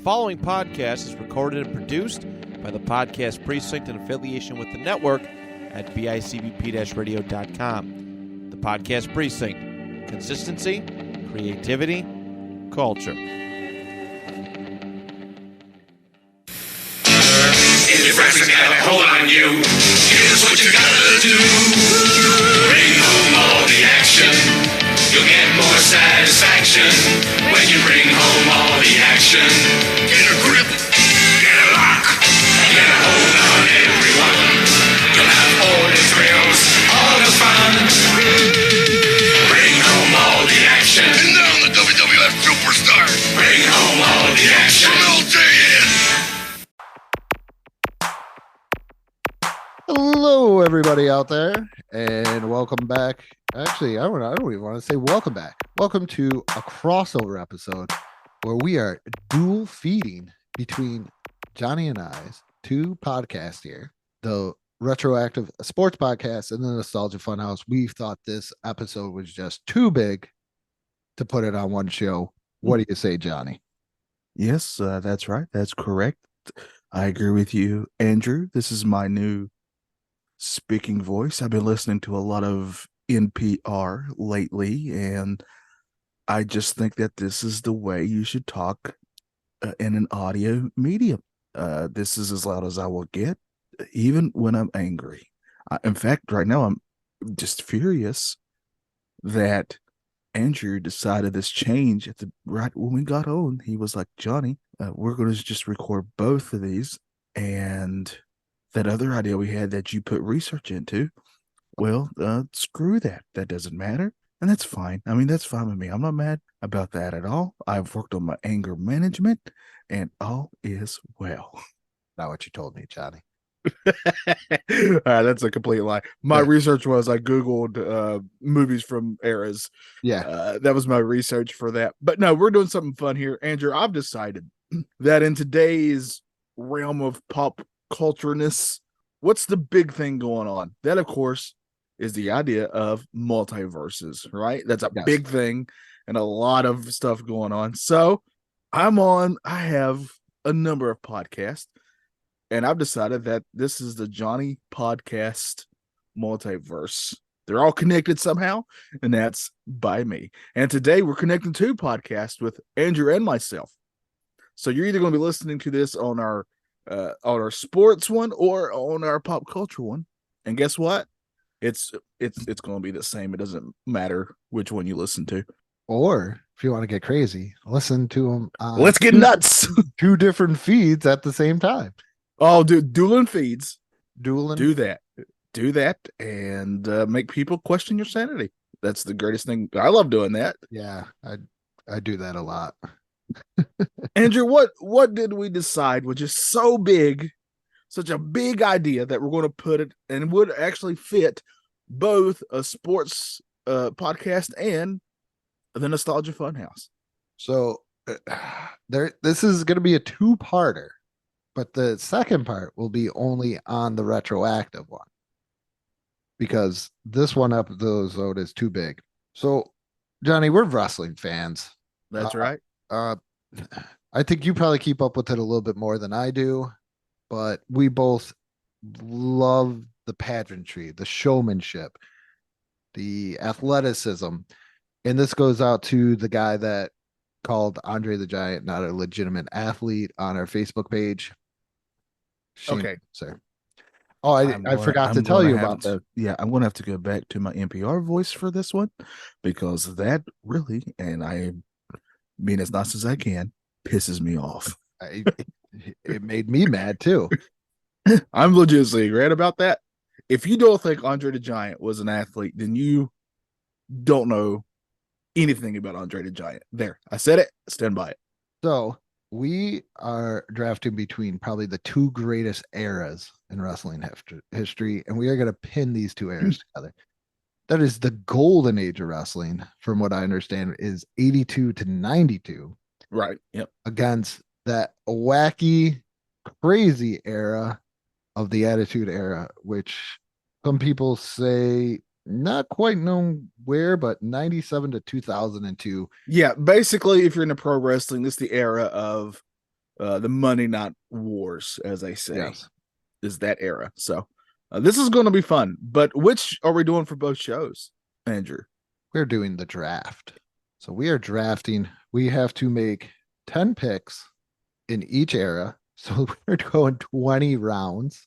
following podcast is recorded and produced by the Podcast Precinct in affiliation with the network at bicbp-radio.com. The Podcast Precinct. Consistency, creativity, culture. If your friends got a hold on you, here's what you gotta do. Bring home all the action. You'll get more satisfaction when you bring home all the action. Get a grip, get a lock, get a hold on everyone. You'll have all the thrills, all the fun. Bring home all the action. And now the WWF Superstar. Bring home all the action. From LJN. Hello, everybody out there, and welcome back. Actually, I don't even want to say welcome back. Welcome to a crossover episode where we are dual feeding between Johnny and I's two podcasts here, the Retroactive Sports podcast and the Nostalgia Funhouse. We thought this episode was just too big to put it on one show. What do you say, Johnny? Yes, that's right. That's correct. I agree with you, Andrew. This is my new speaking voice. I've been listening to a lot of NPR lately, and I just think that this is the way you should talk in an audio medium. This is as loud as I will get, even when I'm angry. In fact, right now I'm just furious that Andrew decided this change right when we got on. He was like, Johnny, we're going to just record both of these, and that other idea we had that you put research into, well, screw that. That doesn't matter. And that's fine. I mean, that's fine with me. I'm not mad about that at all. I've worked on my anger management and all is well. Not what you told me, Johnny. That's a complete lie. My research was I Googled movies from eras. Yeah. That was my research for that. But no, we're doing something fun here. Andrew, I've decided that in today's realm of pop cultureness, what's the big thing going on? That, of course, is the idea of multiverses, right? That's a big thing and a lot of stuff going on. So I have a number of podcasts, and I've decided that this is the Johnny Podcast Multiverse. They're all connected somehow, and that's by me. And today we're connecting two podcasts with Andrew and myself. So you're either going to be listening to this on our sports one or on our pop culture one. And guess what? It's going to be the same. It doesn't matter which one you listen to. Or if you want to get crazy, listen to them. Let's get nuts. Two different feeds at the same time. Oh, dude, dueling feeds. Dueling. Do that, and make people question your sanity. That's the greatest thing. I love doing that. Yeah, I do that a lot. Andrew, what did we decide was just so big, such a big idea that we're going to put it and would actually fit both a sports podcast and the Nostalgia Funhouse? So this is going to be a two-parter, but the second part will be only on the retroactive one because this one episode is too big. So, Johnny, we're wrestling fans. That's right. I think you probably keep up with it a little bit more than I do, but we both love the pageantry, the showmanship, the athleticism. And this goes out to the guy that called Andre the Giant not a legitimate athlete on our Facebook page. Okay, sir. Oh, I forgot to tell you about that. Yeah, I'm going to have to go back to my NPR voice for this one because that really, and I mean as nice as I can, pisses me off. It made me mad too. I'm legitimately great about that. If you don't think Andre the Giant was an athlete, then you don't know anything about Andre the Giant. There, I said it. Stand by it. So we are drafting between probably the two greatest eras in wrestling history, and we are going to pin these two eras together. That is the golden age of wrestling, from what I understand, is 82 to 92. Right. Yep. Against that wacky, crazy era of the Attitude Era, which some people say not quite known where, but 97 to 2002. Yeah, basically, if you're into pro wrestling, this is the era of the Monday Night Wars, as they say, Yes. is that era. So this is going to be fun. But which are we doing for both shows, Andrew? We're doing the draft. So we are drafting. We have to make 10 picks in each era. So we're going 20 rounds.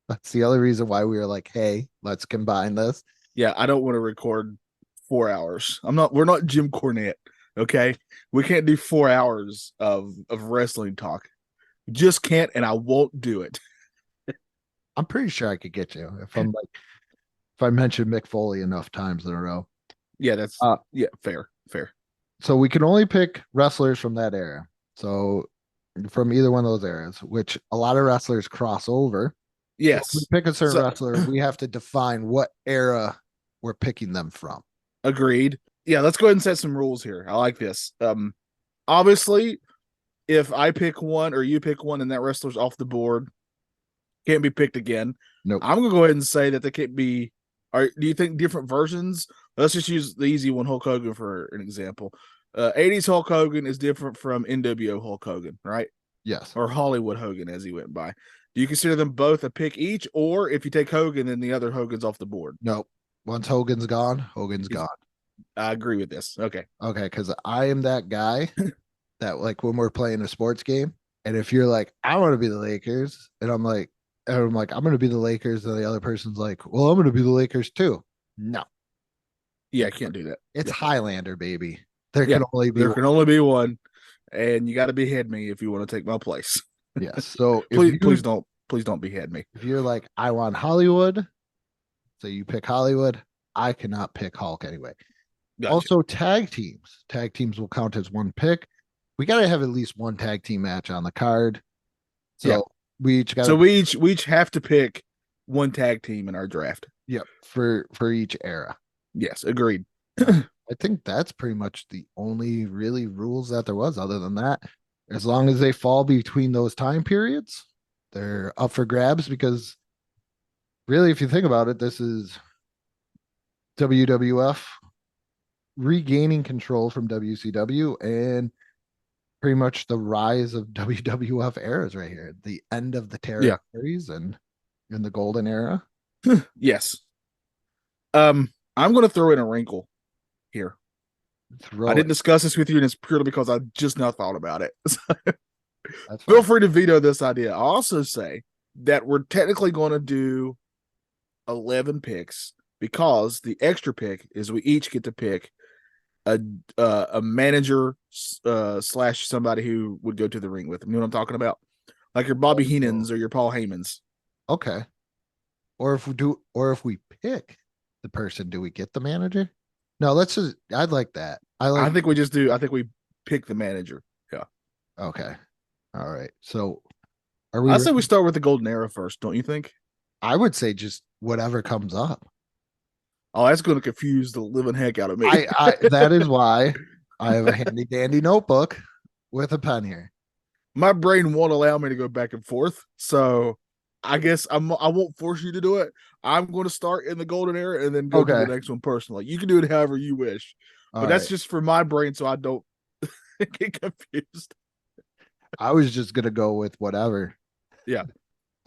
That's the other reason why we were like, hey, let's combine this. Yeah, I don't want to record 4 hours. We're not Jim Cornette. Okay. We can't do 4 hours of wrestling talk. Just can't, and I won't do it. I'm pretty sure I could get you if I mention Mick Foley enough times in a row. Yeah, that's fair. So we can only pick wrestlers from that era. So from either one of those eras, which a lot of wrestlers cross over. Yes. So if we pick a certain wrestler, we have to define what era we're picking them from. Agreed. Yeah, let's go ahead and set some rules here. I like this. Obviously, if I pick one or you pick one and that wrestler's off the board, can't be picked again. Nope. I'm gonna go ahead and say that they can't be. Do you think different versions? Let's just use the easy one, Hulk Hogan, for an example. 80s Hulk Hogan is different from NWO Hulk Hogan, right? Yes. Or Hollywood Hogan, as he went by. Do you consider them both a pick each, or if you take Hogan, then the other Hogan's off the board? Nope. Once Hogan's gone, Hogan's gone. I agree with this. Okay. Okay, because I am that guy that like when we're playing a sports game, and if you're like, I want to be the Lakers, and I'm like, I'm going to be the Lakers, and the other person's like, well, I'm going to be the Lakers too. No. Yeah, I can't do that. It's Highlander, baby. There can only be one, and you got to behead me if you want to take my place. Yes. So please don't behead me. If you're like, I want Hollywood, so you pick Hollywood. I cannot pick Hulk anyway. Gotcha. Also, tag teams. Tag teams will count as one pick. We got to have at least one tag team match on the card. So we each got. So we each have to pick one tag team in our draft. Yep. For each era. Yes, agreed. I think that's pretty much the only really rules that there was. Other than that, as long as they fall between those time periods, they're up for grabs. Because really, if you think about it, this is WWF regaining control from WCW and pretty much the rise of WWF eras right here. The end of the territories and in the golden era. Yes. I'm going to throw in a wrinkle here. I didn't discuss this with you, and it's purely because I just now thought about it. Feel free to veto this idea. I'll also say that we're technically going to do 11 picks because the extra pick is we each get to pick a manager slash somebody who would go to the ring with them. You know what I'm talking about? Like your Bobby Heenans or your Paul Heymans. Okay. Or if we pick the person, do we get the manager? No, I'd like that. I think we pick the manager. Yeah. Okay. All right. So I say we start with the golden era first, don't you think? I would say just whatever comes up. Oh, that's going to confuse the living heck out of me. That is why I have a handy dandy notebook with a pen here. My brain won't allow me to go back and forth, so I guess I won't force you to do it. I'm going to start in the golden era and then go to the next one personally. You can do it however you wish, but that's just for my brain, so I don't get confused. I was just going to go with whatever. Yeah.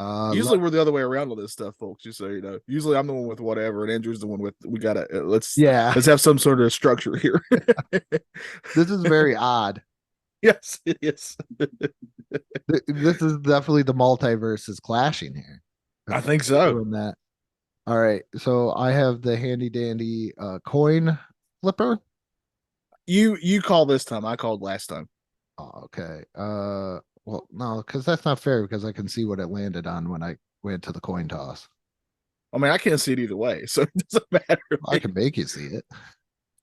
Usually we're the other way around on this stuff, folks. Just so you know. Usually I'm the one with whatever, and Andrew's the one with we gotta let's have some sort of structure here. This is very odd. Yes, it is. This is definitely the multiverse is clashing here. I think so. Doing that. All right, so I have the handy dandy coin flipper. You call this time. I called last time. Oh, okay. Well, no, because that's not fair because I can see what it landed on when I went to the coin toss. I mean, I can't see it either way, so it doesn't matter. I can make you see it.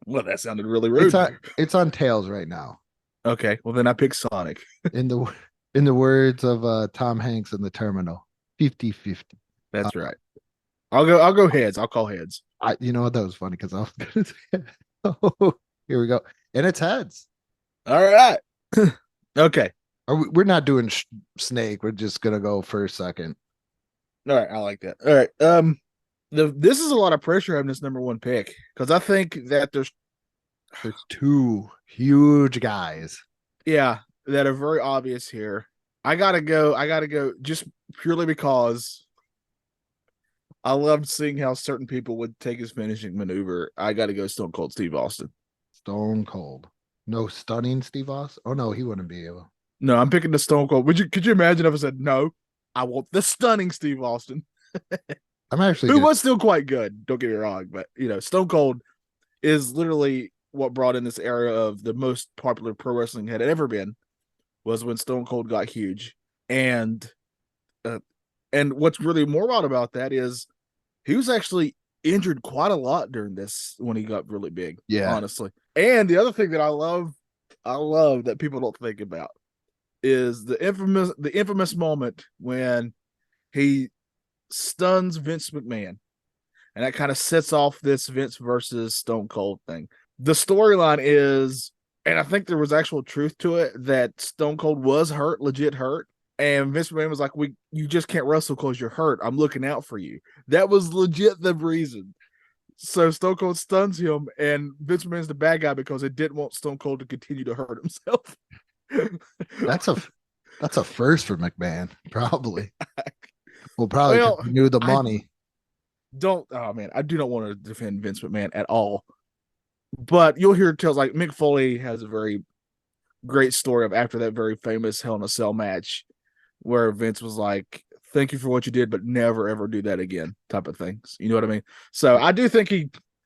Well, that sounded really rude. It's on tails right now. Okay, well then I pick Sonic. In the words of Tom Hanks in The Terminal, 50-50. That's right. I'll go heads. I'll call heads. You know what? That was funny because I was gonna say, oh, here we go. And it's heads. All right. Okay. We're not doing snake. We're just gonna go first, second. All right, I like that. All right. This is a lot of pressure having this number one pick because I think that there's two huge guys. Yeah, that are very obvious here. I gotta go just purely because I loved seeing how certain people would take his finishing maneuver. I gotta go Stone Cold Steve Austin. Stone Cold. No stunning Steve Austin. Oh no, he wouldn't be able. No, I'm picking the Stone Cold. Could you imagine if I said no? I want the stunning Steve Austin. I'm actually Who gonna, was still quite good, don't get me wrong, but Stone Cold is literally what brought in this era of the most popular pro wrestling had ever been, was when Stone Cold got huge. And what's really more wild about that is he was actually injured quite a lot during this when he got really big, yeah. honestly. And the other thing that I love that people don't think about is the infamous moment when he stuns Vince McMahon. And that kind of sets off this Vince versus Stone Cold thing. The storyline is, and I think there was actual truth to it, that Stone Cold was hurt, legit hurt. And Vince McMahon was like, you just can't wrestle because you're hurt. I'm looking out for you. That was legit the reason. So Stone Cold stuns him, and Vince McMahon's the bad guy because it didn't want Stone Cold to continue to hurt himself. That's a first for McMahon, probably. Well, probably he knew the money. I do not want to defend Vince McMahon at all. But you'll hear tales like Mick Foley has a very great story of after that very famous Hell in a Cell match where Vince was like, thank you for what you did, but never ever do that again, type of things. You know what I mean? So I do think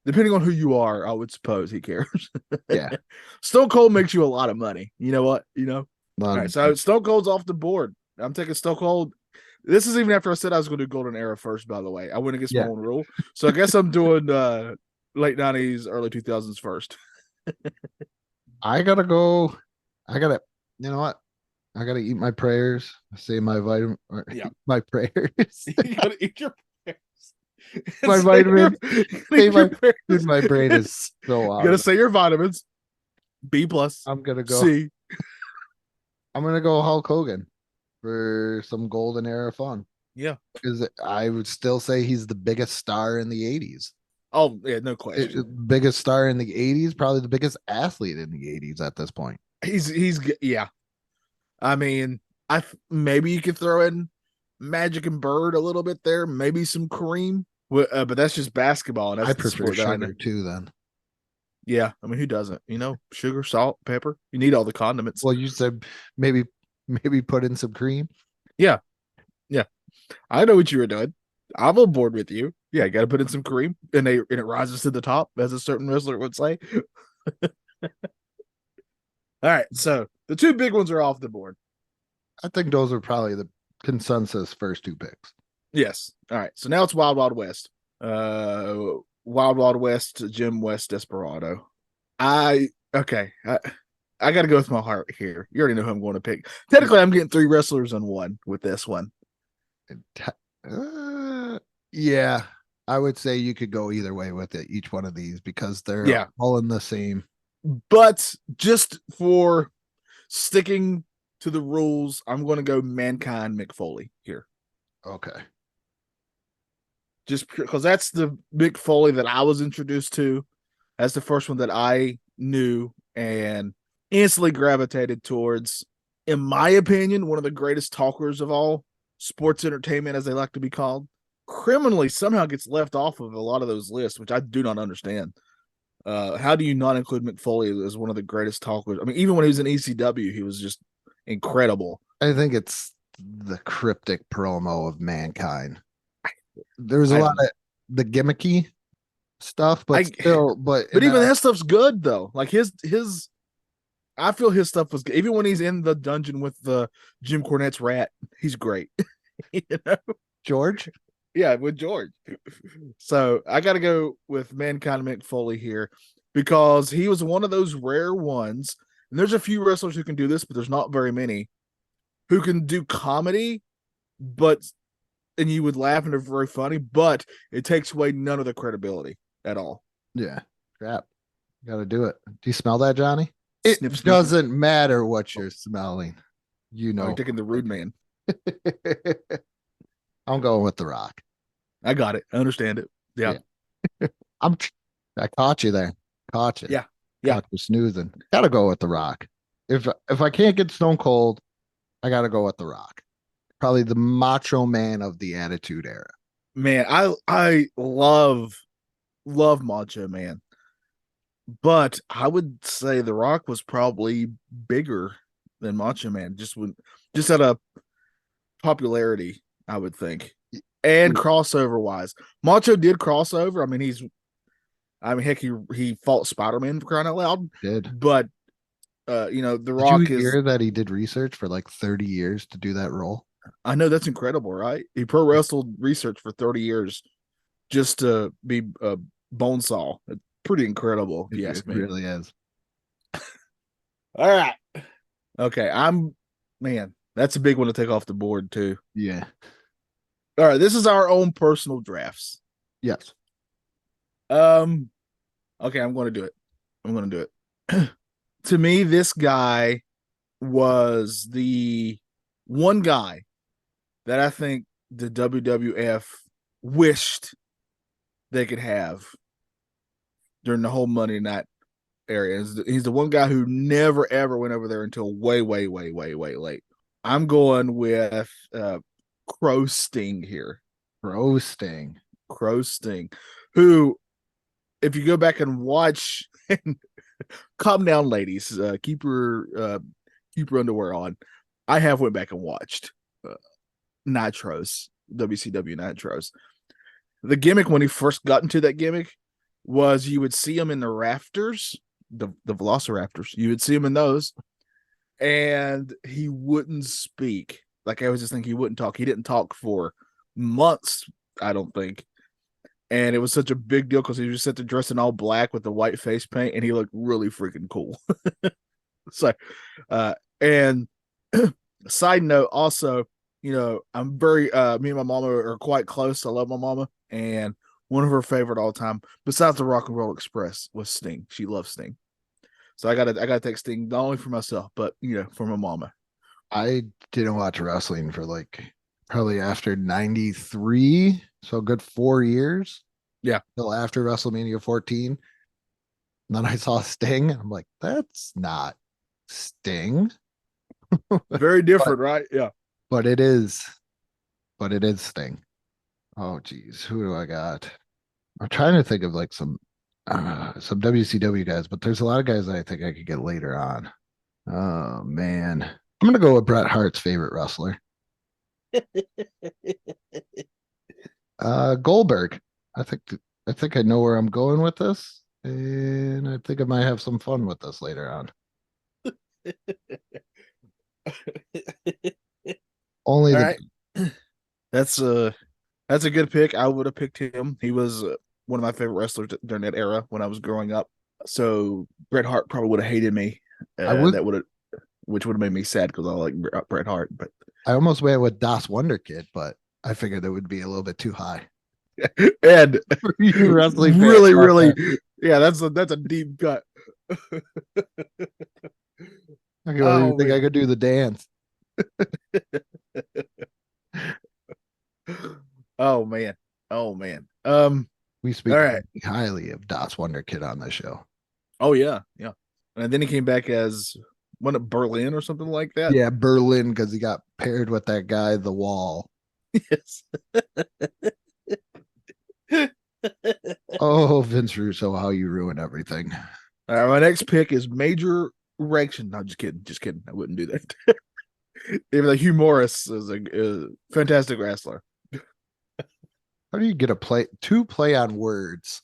depending on who you are, I would suppose he cares. Yeah. Stone Cold makes you a lot of money. You know what? All right, so Money. Stone Cold's off the board. I'm taking Stone Cold. This is even after I said I was going to do Golden Era first, by the way. I went against my own rule. So I guess I'm doing late 90s, early 2000s first. I gotta go. You know what? I gotta eat my prayers. Say my vitamin. My prayers. You gotta eat your prayers. My vitamin. Dude, my brain is so out. You gotta say your vitamins. B plus. I'm gonna go. C. I'm gonna go Hulk Hogan for some golden era fun. Yeah, because I would still say he's the biggest star in the 80s. Oh yeah, no question. Biggest star in the 80s, probably the biggest athlete in the 80s at this point. He's yeah. I mean, maybe you could throw in Magic and Bird a little bit there, maybe some Kareem, but that's just basketball, and that's I prefer sugar too. Then, yeah, I mean, who doesn't? Sugar, salt, pepper. You need all the condiments. Well, you said maybe put in some cream. Yeah, I know what you were doing. I'm on board with you. Yeah, you got to put in some cream, and it rises to the top, as a certain wrestler would say. All right, so the two big ones are off the board. I think those are probably the consensus first two picks. Yes. All right, so now it's Wild Wild West. Wild Wild West, Jim West Desperado. I got to go with my heart here. You already know who I'm going to pick. Technically, I'm getting three wrestlers on one with this one. Yeah, I would say you could go either way with it, each one of these, because they're all in the same. But just for sticking to the rules, I'm going to go Mankind Mick Foley here. Okay. Just because that's the Mick Foley that I was introduced to. That's the first one that I knew and instantly gravitated towards, in my opinion, one of the greatest talkers of all sports entertainment, as they like to be called. Criminally somehow gets left off of a lot of those lists, which I do not understand. How do you not include Mick Foley as one of the greatest talkers? I mean, even when he was in ECW, he was just incredible. I think it's the cryptic promo of Mankind. There's a lot of the gimmicky stuff, but even that stuff's good though. Like his I feel his stuff was good. Even when he's in the dungeon with the Jim Cornette's rat, he's great. George? Yeah, with George. So I got to go with Mankind Mick Foley here because he was one of those rare ones. And there's a few wrestlers who can do this, but there's not very many who can do comedy, and you would laugh and they're very funny, but it takes away none of the credibility at all. Yeah. Crap. Got to do it. Do you smell that, Johnny? It doesn't matter what you're smelling. You're taking the rude man. I'm going with The Rock. I got it. I understand it. Yeah. I caught you there. Caught you. Yeah. Caught you snoozing. Gotta go with The Rock. if I can't get Stone Cold, I gotta go with The Rock. Probably the macho man of the Attitude Era. Man, I love Macho Man, but I would say The Rock was probably bigger than Macho Man, just at a popularity, I would think, and crossover wise. Macho did crossover. Heck, he fought Spider-Man for crying out loud, Did but The Did you Rock is. hear that he did research for like 30 years to do that role? I know that's incredible, right? He pro wrestled research for 30 years just to be a bone saw. It's pretty incredible, if you It ask me. really is. All right. Okay, man, that's a big one to take off the board too. Yeah. All right, this is our own personal drafts. Yes. Okay, I'm going to do it. To me, this guy was the one guy that I think the WWF wished they could have during the whole Monday Night area. He's the one guy who never ever went over there until way late. I'm going with Crow Sting here. Roasting. Crow Sting, who, if you go back and watch, and calm down, ladies, keep your underwear on. I have went back and watched Nitros, WCW Nitros. The gimmick when he first got into that gimmick was you would see him in the rafters, the Velociraptors. You would see him in those, and he wouldn't speak. Like, I was just thinking he wouldn't talk. He didn't talk for months, I don't think. And it was such a big deal because he was set to dress in all black with the white face paint, and he looked really freaking cool. So, and side note, also, I'm very me and my mama are quite close. I love my mama, and one of her favorite all time, besides the Rock and Roll Express, was Sting. She loves Sting. So I gotta take Sting not only for myself, but for my mama. I didn't watch wrestling for like probably after 93. So a good 4 years. Yeah. Till after WrestleMania 14. And then I saw Sting. I'm like, that's not Sting. Very different, right? Yeah. But it is. But it is Sting. Oh geez. Who do I got? I'm trying to think of like some WCW guys, but there's a lot of guys that I think I could get later on. Oh man. I'm gonna go with Bret Hart's favorite wrestler. Goldberg. I think I know where I'm going with this, and I think I might have some fun with this later on. Only All the right. That's a good pick. I would have picked him. He was one of my favorite wrestlers during that era when I was growing up. So Bret Hart probably would have hated me. Which would have made me sad because I like Bret Hart. But I almost went with Das Wonder Kid, but I figured it would be a little bit too high. And You wrestling really, yeah, that's a deep cut. I don't even think I could do the dance. Oh man. We speak All right. highly of Das Wonder Kid on this show. Oh yeah. And then he came back as one of Berlin or something like that. Yeah, Berlin, because he got paired with that guy, The Wall. Yes. Oh, Vince Russo, how you ruin everything. All right, my next pick is Major Erection. No, just kidding. I wouldn't do that. Even though Hugh Morris is a fantastic wrestler. How do you get two play on words?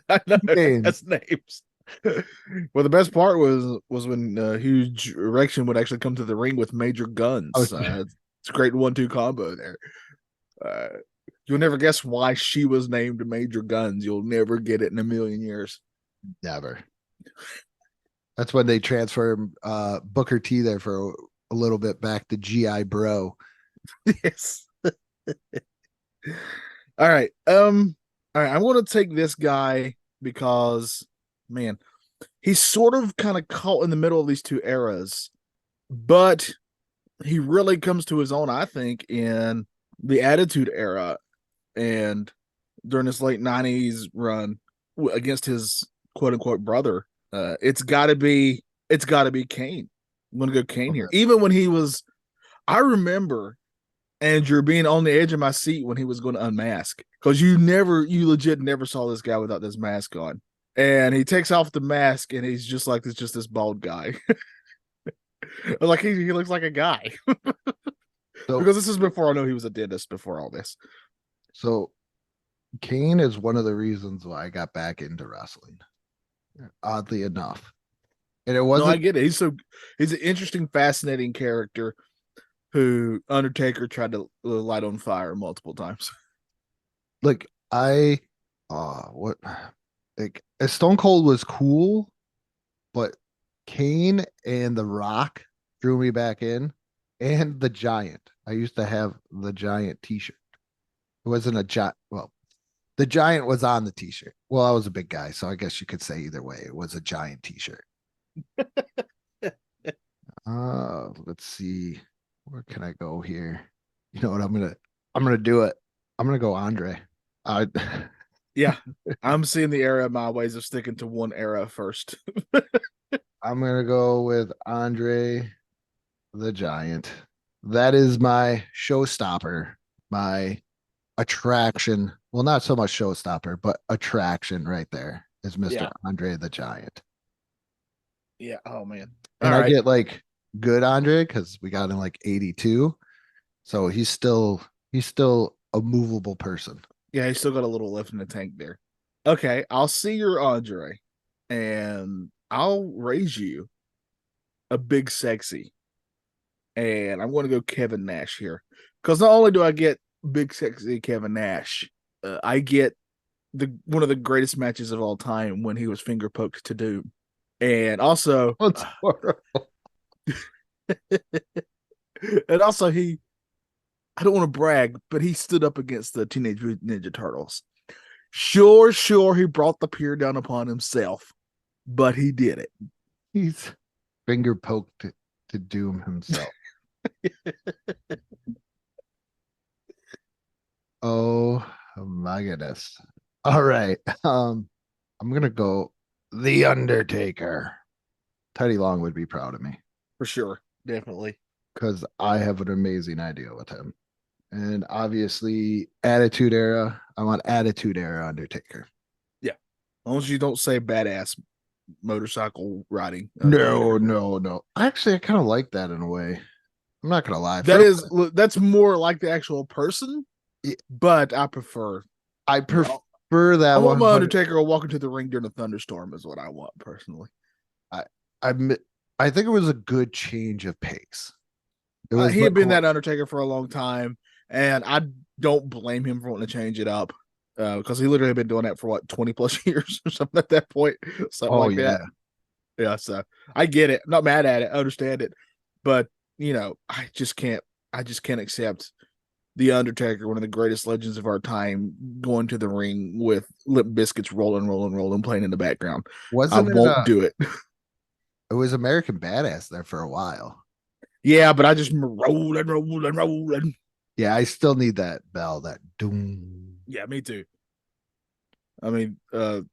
I know, Names. that's names. Well, the best part was when Huge Erection would actually come to the ring with Major Guns. It's a great 1-2 combo there. You'll never guess why she was named Major Guns. You'll never get it in a million years. Never. That's when they transfer Booker T there for a little bit back to GI Bro. Yes. All right. I'm going to take this guy because, man, he's sort of kind of caught in the middle of these two eras, but he really comes to his own, I think, in the Attitude Era and during this late 90s run against his quote unquote brother. It's got to be It's got to be Kane. I'm going to go Kane here. Even when he was, I remember Andrew being on the edge of my seat when he was going to unmask, because you legit never saw this guy without this mask on. And he takes off the mask and he's just like this bald guy. Like he looks like a guy. So, because this is before I know he was a dentist before all this. so Kane is one of the reasons why I got back into wrestling. Oddly enough. And it wasn't. No, I get it. He's an interesting, fascinating character who Undertaker tried to light on fire multiple times. Like Stone Cold was cool, but Kane and The Rock drew me back in, and the Giant. I used to have the Giant T-shirt. It wasn't a giant. Well, the Giant was on the T-shirt. Well, I was a big guy, so I guess you could say either way. It was a Giant T-shirt. Let's see. Where can I go here? You know what? I'm gonna do it. I'm gonna go Andre. Yeah, I'm seeing the era of my ways of sticking to one era first. I'm gonna go with Andre the Giant. That is my showstopper, my attraction. Well, not so much showstopper, but attraction right there is Mr. Andre the Giant. Yeah. Oh man. And I get like good Andre because we got in like 82. So he's still a movable person. Yeah, he's still got a little left in the tank there. Okay, I'll see your Andre, and I'll raise you a big sexy. And I'm going to go Kevin Nash here. Because not only do I get big sexy Kevin Nash, I get one of the greatest matches of all time when he was finger poked to Doom. And also, That's horrible. and also I don't want to brag, but he stood up against the Teenage Mutant Ninja Turtles. Sure, he brought the pier down upon himself, but he did it. He's finger poked to Doom himself. Oh my goodness. All right. I'm gonna go The Undertaker. Teddy Long would be proud of me. For sure. Definitely. Because I have an amazing idea with him. And obviously, Attitude Era. I want Attitude Era Undertaker. Yeah. As long as you don't say badass motorcycle riding. No. Actually, I kind of like that in a way. I'm not gonna lie. That's more like the actual person, but I prefer that. I want my Undertaker walking to the ring during a thunderstorm is what I want personally. I think it was a good change of pace. He had been that Undertaker for a long time, and I don't blame him for wanting to change it up because he literally had been doing that for 20 plus years or something at that point. Something like that. Yeah, so I get it. I'm not mad at it. I understand it, but I just can't accept the Undertaker, one of the greatest legends of our time, going to the ring with Limp Bizkit's rolling, playing in the background. I won't do it. It was American Badass there for a while. Yeah, but I just rolling. Yeah, I still need that bell, that doom. Yeah, me too. I mean, Pro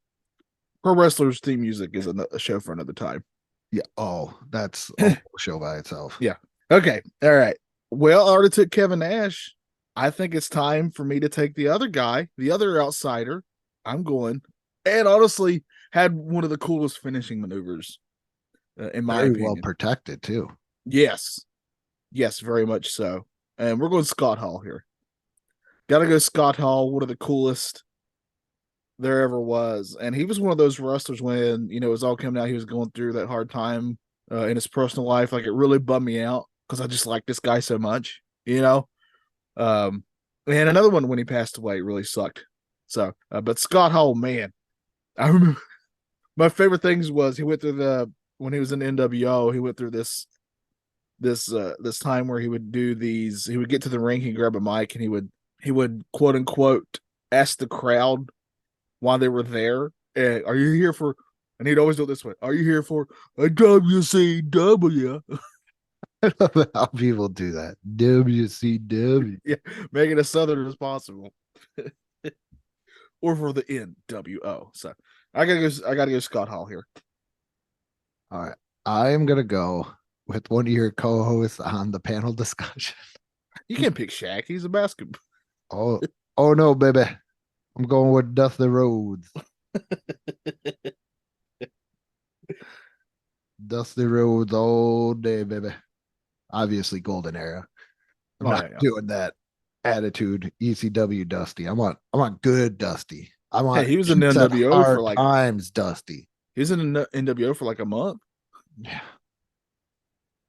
Wrestlers theme music is a show for another time. Yeah. Oh, that's a whole show by itself. Yeah. Okay. All right. Well, I already took Kevin Nash. I think it's time for me to take the other guy, the other outsider. I'm going, and honestly, had one of the coolest finishing maneuvers in my opinion. Well protected too. Yes, very much so. And we're going Scott Hall here. Got to go Scott Hall, one of the coolest there ever was. And he was one of those wrestlers when it was all coming out. He was going through that hard time in his personal life. Like, it really bummed me out because I just like this guy so much. And another one when he passed away really sucked. So, but Scott Hall, man, I remember my favorite things was he went through when he was in NWO, he went through this time where he would do these. He would get to the ring, he'd grab a mic, and he would quote unquote ask the crowd while they were there, "Are you here for?" And he'd always do it this way: "Are you here for a WCW?" I love how people do that. WCW. Yeah, make it as southern as possible. Or for the NWO. So I gotta go Scott Hall here. All right. I am gonna go with one of your co-hosts on the panel discussion. You can't pick Shaq. He's a basketball. Oh, oh no, baby. I'm going with Dusty Rhodes. Dusty Rhodes all day, baby. Obviously, golden era. I'm Oh, not yeah. doing that attitude ECW Dusty. I want good Dusty. I Hey, want he was in the Pizza Hut NWO for hard like times Dusty. he was in the NWO for like a month. Yeah.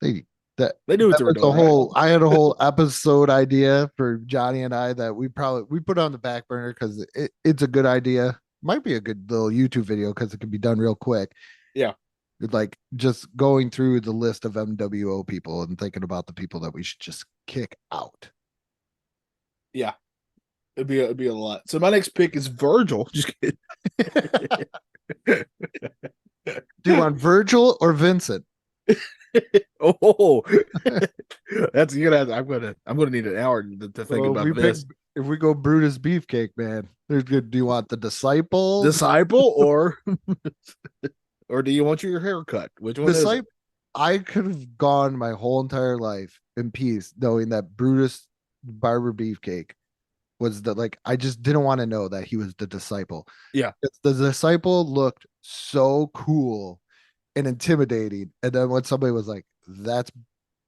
They that They knew what that they were was a doing, right? whole I had a whole episode idea for Johnny and I that we put on the back burner because it's a good idea. Might be a good little YouTube video because it can be done real quick. Yeah. Like just going through the list of MWO people and thinking about the people that we should just kick out. Yeah. It'd be a lot. So my next pick is Virgil. Just kidding. Do you want Virgil or Vincent? Oh, that's I'm gonna need an hour to think Well, about this. if we go Brutus Beefcake, man, there's good. Do you want the disciple? Disciple or do you want your haircut? Which one is it? Disciple. I could have gone my whole entire life in peace, knowing that Brutus Barber Beefcake was the like. I just didn't want to know that he was the disciple. Yeah. The disciple looked so cool and intimidating, and then when somebody was like, "That's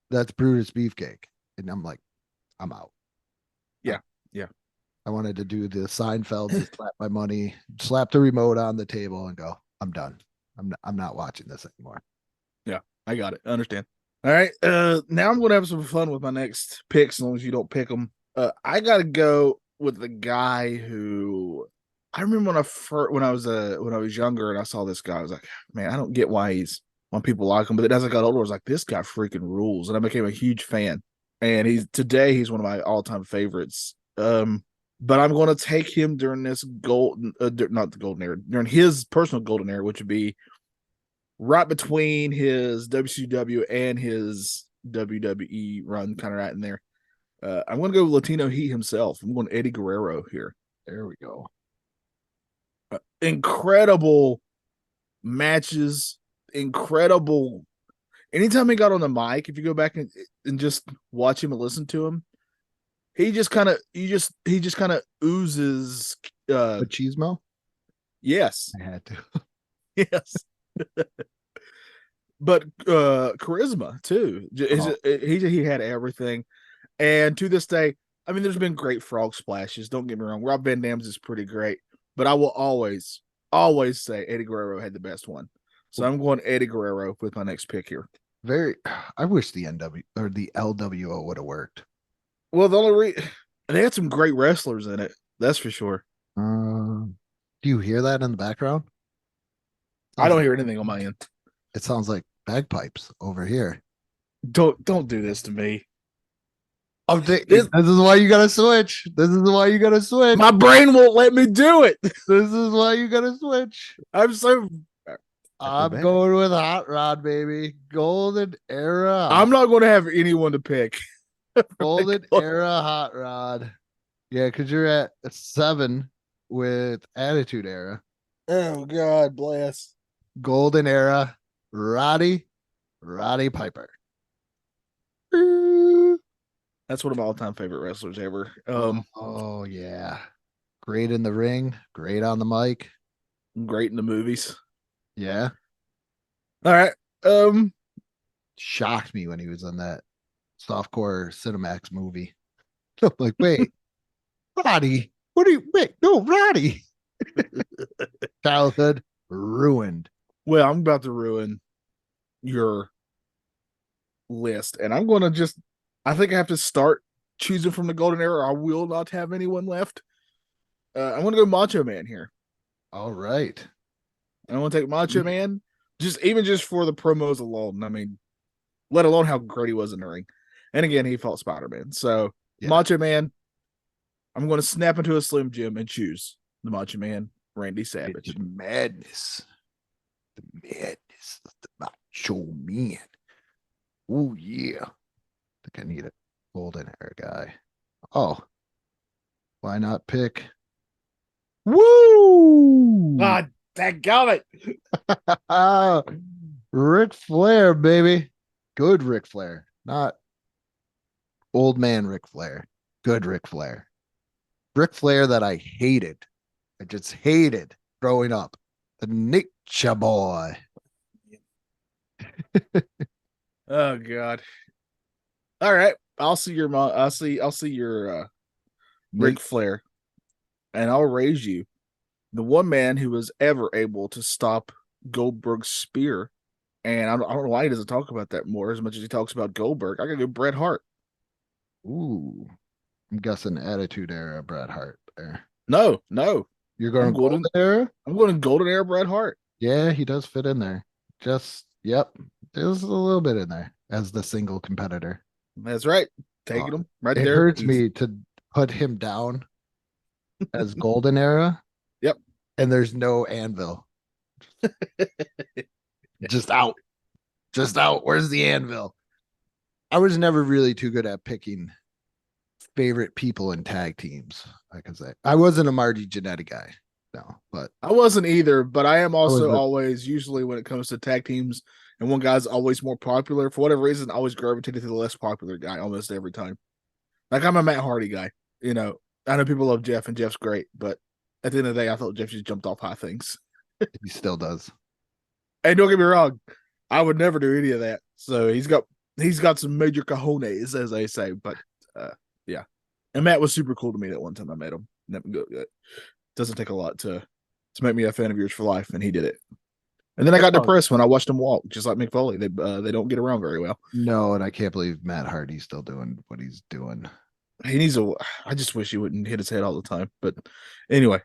Brutus Beefcake," and I'm like, "I'm out." Yeah. Yeah. I wanted to do the Seinfeld, to slap my money, slap the remote on the table, and go, "I'm done. I'm not watching this anymore." Yeah, I got it. I understand. All right. Now I'm gonna have some fun with my next picks, as long as you don't pick them. I gotta go with the guy who I remember when I was younger and I saw this guy. I was like, man, I don't get why people like him. But then as I got older, I was like, this guy freaking rules, and I became a huge fan. And he's one of my all time favorites. But I'm going to take him during this not the golden era, during his personal golden era, which would be right between his WCW and his WWE run, kind of right in there. I'm going to go with Latino Heat himself. I'm going Eddie Guerrero here. There we go. Incredible matches, incredible. Anytime he got on the mic, if you go back and just watch him and listen to him, he just kind of oozes. Machismo? Yes, I had to. yes. But charisma too. He had everything, and to this day, I mean, there's been great frog splashes. Don't get me wrong. Rob Van Dam's is pretty great, but I will always say Eddie Guerrero had the best one. So I'm going Eddie Guerrero with my next pick here. I wish the NW or the LWO would have worked. Well, they had some great wrestlers in it. That's for sure. Do you hear that in the background? I don't hear anything on my end. It sounds like bagpipes over here. Don't do this to me. This is why you gotta switch. This is why you gotta switch. My brain won't let me do it. This is why you gotta switch. I'm going with Hot Rod, baby. Golden era. I'm not going to have anyone to pick. Golden era Hot Rod. Yeah, because you're at 7 with Attitude Era. Oh, God bless. Golden era Roddy Piper. That's one of my all-time favorite wrestlers ever. Oh yeah, great in the ring, great on the mic, great in the movies. Yeah. All right. Shocked me when he was in that softcore Cinemax movie. I'm like, wait, Roddy, no, Roddy. Childhood ruined. Well, I'm about to ruin your list, and I'm going to I think I have to start choosing from the golden era. I will not have anyone left. I'm going to go Macho Man here. All right. I want to take Macho Man, just for the promos alone. I mean, let alone how great he was in the ring. And again, he fought Spider-Man. So, yeah. Macho Man, I'm going to snap into a Slim Jim and choose the Macho Man, Randy Savage. It's madness. The madness of the Macho Man. Oh, yeah. I think I need a golden hair guy. Oh, why not pick? Woo! God, dadgummit. Ric Flair, baby. Good Ric Flair. Not old man Ric Flair. Good Ric Flair. Ric Flair that I hated. I just hated growing up. The Nature Boy. Oh God. All right. I'll see your mom. I'll see your Ric Flair, and I'll raise you the one man who was ever able to stop Goldberg's spear. And I don't know why he doesn't talk about that more as much as he talks about Goldberg. I gotta go Bret Hart. Ooh, I'm guessing Attitude Era Bret Hart there. No, You're going I'm Golden Era? I'm going to Golden Era Bret Hart. Yeah, he does fit in there. Yep. There's a little bit in there as the single competitor. That's right. Taking him right It there. hurts me to put him down as Golden Era. Yep. And there's no anvil. Just out. Just out. Where's the anvil? I was never really too good at picking favorite people in tag teams. I can say I wasn't a Marty Jannetty guy. No, but I wasn't either, but I am also I always usually when it comes to tag teams and one guy's always more popular. For whatever reason, I always gravitated to the less popular guy almost every time. Like I'm a Matt Hardy guy. You know, I know people love Jeff and Jeff's great, but at the end of the day, I thought Jeff just jumped off high things. he still does. And don't get me wrong, I would never do any of that. So he's got some major cojones, as they say. But yeah. And Matt was super cool to me that one time I met him. It doesn't take a lot to make me a fan of yours for life, and he did it. And then I got depressed when I watched him walk, just like Mick Foley. They don't get around very well. No, and I can't believe Matt Hardy's still doing what he's doing. He needs a. I just wish he wouldn't hit his head all the time. But anyway,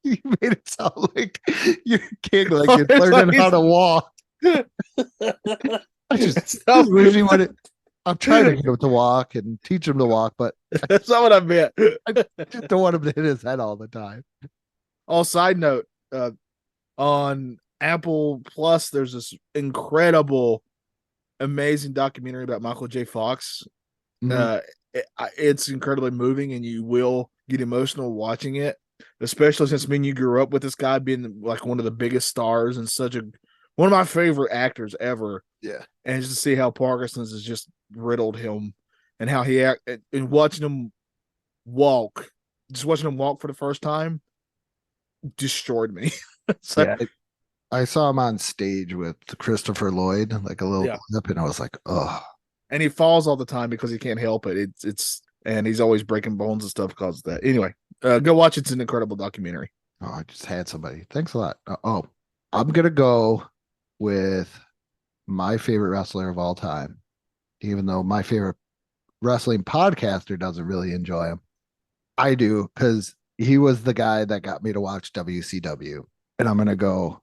You made it sound like you're king, like you're learning how to walk. I just wish he would. I'm trying to get him to walk and teach him to walk, but that's not what I meant. I just don't want him to hit his head all the time. All side note, on Apple Plus, there's this incredible, amazing documentary about Michael J. Fox. Mhm. It's incredibly moving, and you will get emotional watching it, especially since me and you grew up with this guy being like one of the biggest stars and one of my favorite actors ever. Yeah. And just to see how Parkinson's has just riddled him and how he act and watching him walk for the first time destroyed me. So, Yeah. I saw him on stage with Christopher Lloyd, like a little clip, and I was like, oh. And he falls all the time because he can't help it. And he's always breaking bones and stuff because of that. Anyway, go watch it. It's an incredible documentary. Oh, I just had somebody. Thanks a lot. I'm gonna go with my favorite wrestler of all time, even though my favorite wrestling podcaster doesn't really enjoy him. I do, because he was the guy that got me to watch WCW. And I'm gonna go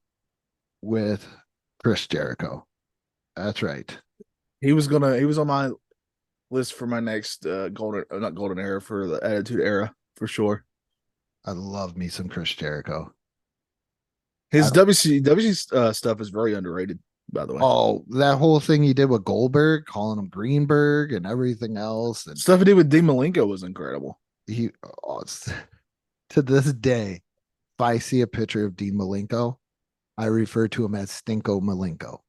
with Chris Jericho. That's right. He was on my list for my next not golden era, for the Attitude Era for sure. I love me some Chris Jericho. His WC stuff is very underrated, by the way. Oh, that whole thing he did with Goldberg, calling him Greenberg and everything else, and Stuff he did with Dean Malenko was incredible. To this day, if I see a picture of Dean Malenko, I refer to him as Stinko Malenko.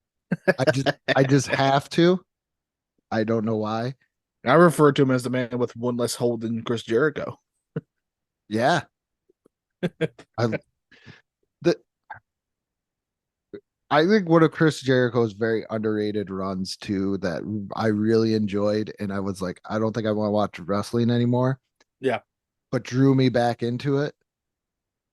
I just have to. I don't know why. I refer to him as the man with one less hold than Chris Jericho. Yeah. I think one of Chris Jericho's very underrated runs too that I really enjoyed, and I was like, I don't think I want to watch wrestling anymore. Yeah. But drew me back into it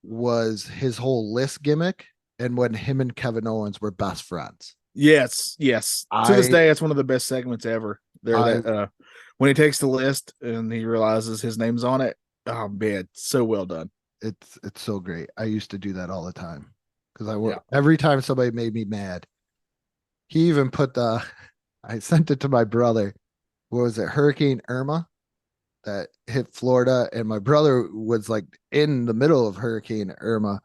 was his whole list gimmick, and when him and Kevin Owens were best friends. Yes. To this day, it's one of the best segments ever. When he takes the list and he realizes his name's on it. Oh man, so well done. It's so great. I used to do that all the time because every time somebody made me mad. He even put I sent it to my brother. What was it? Hurricane Irma that hit Florida, and my brother was like in the middle of Hurricane Irma,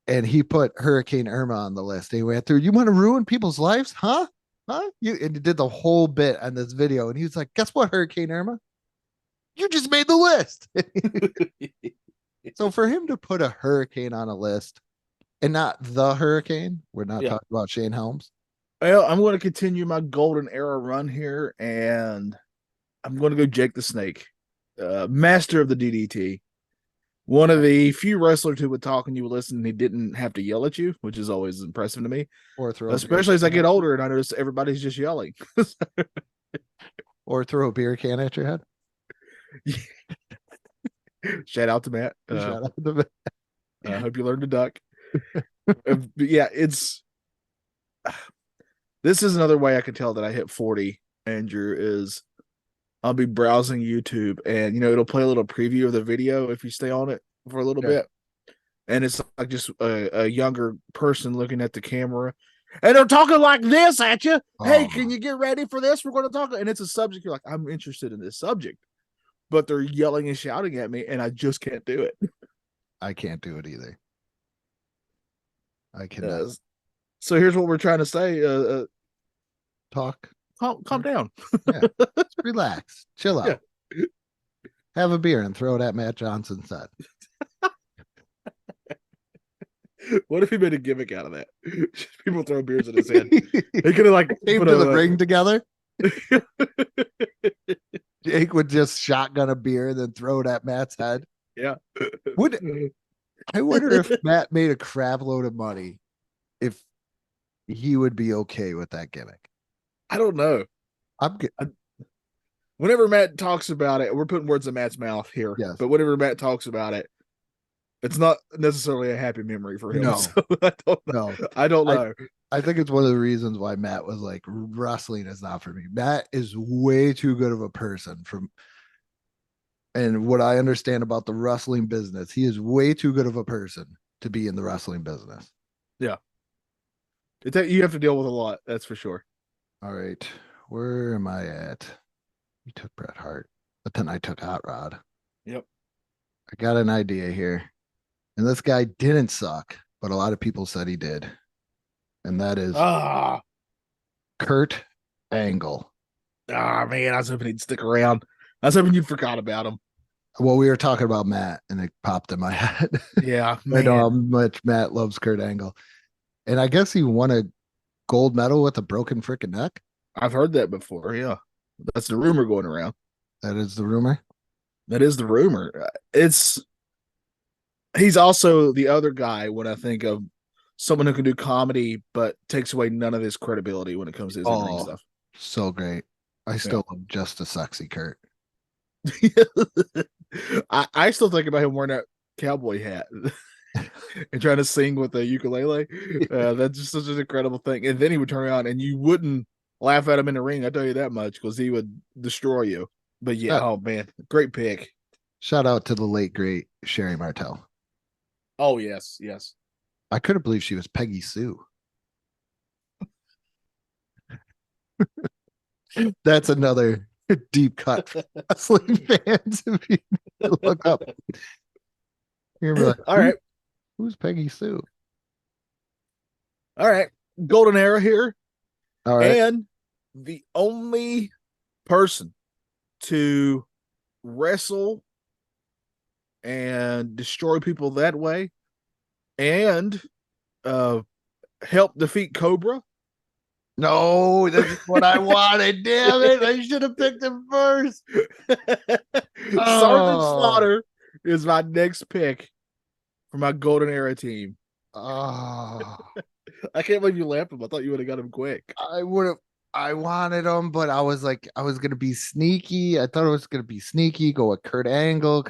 and he put Hurricane Irma on the list. And he went through, you want to ruin people's lives? Huh? And he did the whole bit on this video. And he was like, guess what, Hurricane Irma? You just made the list. So for him to put a hurricane on a list And not the Hurricane. We're not Yeah. talking about Shane Helms. Well, I'm going to continue my golden era run here, and I'm going to go Jake the Snake, master of the DDT. One of the few wrestlers who would talk and you would listen and he didn't have to yell at you, which is always impressive to me, Or throw especially as I get older and I notice everybody's just yelling. Or throw a beer can at your head. Shout out to Matt. Shout out to I hope you learn to duck. Yeah, this is another way I can tell that I hit 40, Andrew, is I'll be browsing YouTube and it'll play a little preview of the video if you stay on it for a little bit. And it's like just a younger person looking at the camera and they're talking like this at you. Hey, can you get ready for this? We're going to talk. And it's a subject you're like, I'm interested in this subject, but they're yelling and shouting at me and I just can't do it. I can't do it either. I cannot. So here's what we're trying to say. Talk. Calm down. Yeah. Just relax. Chill out. Yeah. Have a beer and throw it at Matt Johnson's head. What if he made a gimmick out of that? People throw beers at his head. He could have like came to the ring together. Jake would just shotgun a beer and then throw it at Matt's head. Yeah. I wonder if Matt made a crap load of money, if he would be okay with that gimmick. I don't know. I'm good. Whenever Matt talks about it, we're putting words in Matt's mouth here. Yes. But whenever Matt talks about it, it's not necessarily a happy memory for him. No. So I don't know. I don't know. I think it's one of the reasons why Matt was like, wrestling is not for me. Matt is way too good of a person and what I understand about the wrestling business, he is way too good of a person to be in the wrestling business. Yeah. You have to deal with a lot, that's for sure. All right. Where am I at? You took Bret Hart, but then I took Hot Rod. Yep. I got an idea here. And this guy didn't suck, but a lot of people said he did. And that is Kurt Angle. Man, I was hoping he'd stick around. I was hoping you forgot about him. Well, we were talking about Matt, and it popped in my head. Yeah, I know how much Matt loves Kurt Angle. And I guess he won a gold medal with a broken freaking neck. I've heard that before, yeah. That's the rumor going around. That is the rumor? That is the rumor. He's also the other guy when I think of someone who can do comedy, but takes away none of his credibility when it comes to his in-ring stuff. So great. I still love just a sexy Kurt. I still think about him wearing that cowboy hat and trying to sing with the ukulele. That's just such an incredible thing. And then he would turn around and you wouldn't laugh at him in the ring. I tell you that much, because he would destroy you. But yeah, oh man, great pick. Shout out to the late great Sherry Martel. Oh yes. I couldn't believe she was Peggy Sue. That's another deep cut for wrestling fans. If you look up, you're like, all right, who's Peggy Sue? All right, golden era here. All right, and the only person to wrestle and destroy people that way and help defeat Cobra. No, that's what I wanted. Damn it. I should have picked him first. Sergeant Slaughter is my next pick for my golden era team. Oh, I can't believe you laughed him. I thought you would have got him quick. I wanted him, but I was like, I was going to be sneaky. I thought it was going to be sneaky, go with Kurt Angle,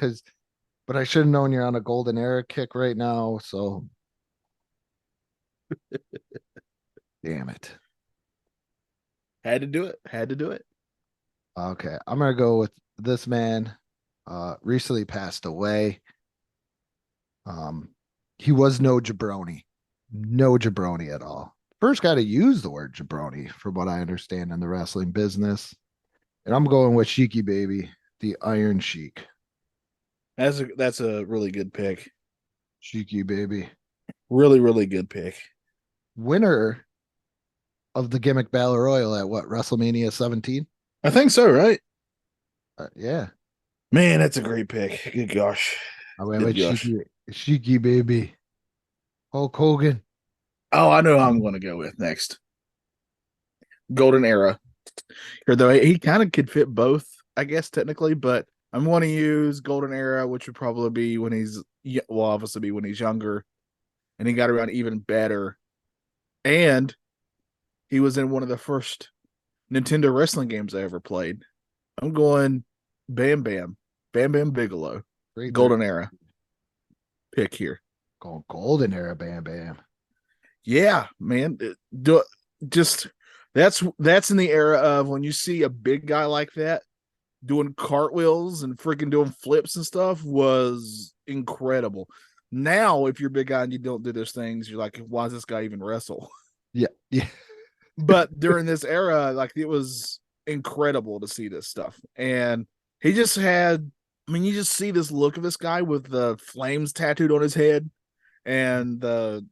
but I should have known you're on a golden era kick right now. So, damn it. Had to do it. Okay. I'm going to go with this man. Recently passed away. He was no jabroni at all. First guy to use the word jabroni, from what I understand in the wrestling business. And I'm going with Sheiky Baby, the Iron Sheik. That's a really good pick. Sheiky Baby. Really, really good pick. Winner of the gimmick battle royal at what, WrestleMania 17? I think so, right? Yeah. Man, that's a great pick. Good gosh. I went with Sheiky Baby. Hulk Hogan. Oh, I know who I'm going to go with next. Golden Era. Here, though, he kind of could fit both, I guess, technically, but I'm going to use Golden Era, which would probably be when obviously be when he's younger, and he got around even better. And he was in one of the first Nintendo wrestling games I ever played. I'm going Bam Bam. Bam Bam Bigelow. Great Golden Era pick here. Golden Era Bam Bam. Yeah, man. Just that's in the era of when you see a big guy like that doing cartwheels and freaking doing flips and stuff was incredible. Now, if you're a big guy and you don't do those things, you're like, why does this guy even wrestle? Yeah. Yeah. But during this era, like it was incredible to see this stuff. And he just had, I mean, you just see this look of this guy with the flames tattooed on his head and the,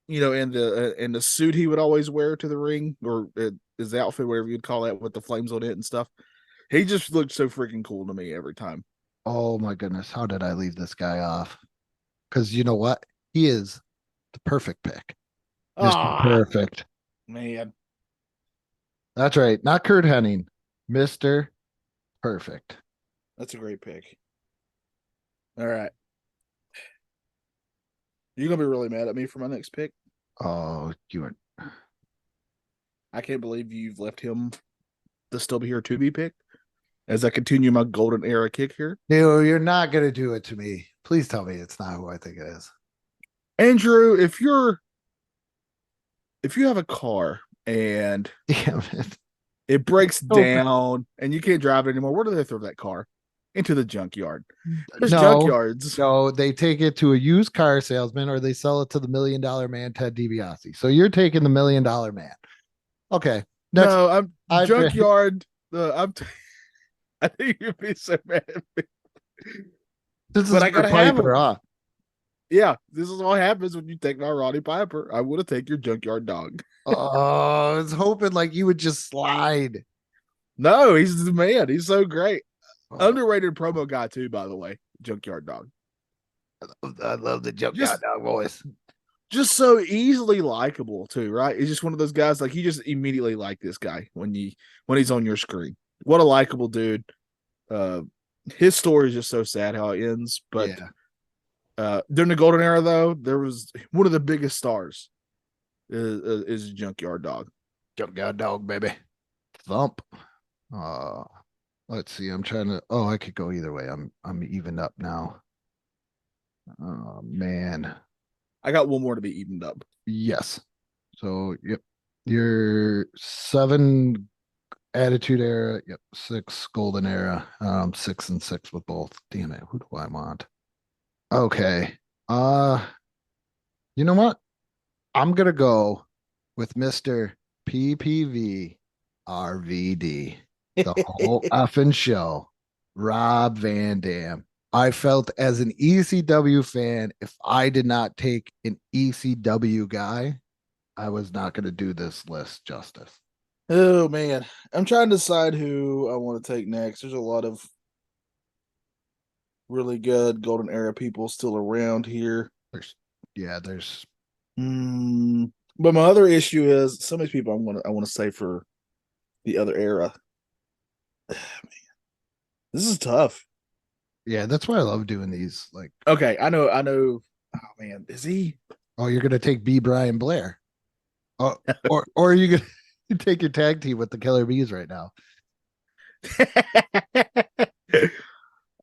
and the suit he would always wear to the ring, or his outfit, whatever you'd call that, with the flames on it and stuff. He just looked so freaking cool to me every time. Oh my goodness. How did I leave this guy off? Because you know what? He is the perfect pick. Mr. Perfect. Man. That's right. Not Kurt Hennig. Mr. Perfect. That's a great pick. All right. You're going to be really mad at me for my next pick. Oh, you are. I can't believe you've left him to still be here to be picked as I continue my golden era kick here. No, you're not going to do it to me. Please tell me it's not who I think it is. Andrew, if you have a car and Damn it. it breaks down and you can't drive it anymore, where do they throw that car? Into the junkyard. There's junkyards. No, they take it to a used car salesman or they sell it to the $1 Million Man, Ted DiBiase. So you're taking the $1 Million Man. Okay. No, I'm junkyard. I think you'd be so mad at me. This is I gotta have him. Yeah, this is what happens when you take my Roddy Piper. I would have taken your junkyard dog. Oh, I was hoping like you would just slide. No, he's the man. He's so great. Underrated promo guy too, by the way. Junkyard dog. I love the junkyard dog voice. Just so easily likable too, right? He's just one of those guys like you just immediately like this guy when he's on your screen. What a likable dude. His story is just so sad how it ends, but during the golden era though, there was one of the biggest stars is Junkyard Dog. Junkyard Dog, baby. Thump. Let's see. I'm trying to. Oh, I could go either way. I'm evened up now. Oh man. I got one more to be evened up. Yes. So yep. Your 7 Attitude Era. Yep. 6 Golden Era. 6 and 6 with both. Damn it. Who do I want? Okay. You know what? I'm gonna go with Mr. PPV RVD. The whole effing show. Rob Van Dam. I felt as an ECW fan, if I did not take an ECW guy, I was not going to do this list justice. Oh, man. I'm trying to decide who I want to take next. There's a lot of really good Golden Era people still around here. There's. But my other issue is some of these people I want to say for the other era. Man, this is tough. Yeah, that's why I love doing these. Like, okay, I know. Oh man, is he? Oh, you're gonna take B. Brian Blair. Oh, or are you gonna take your tag team with the Killer Bees right now?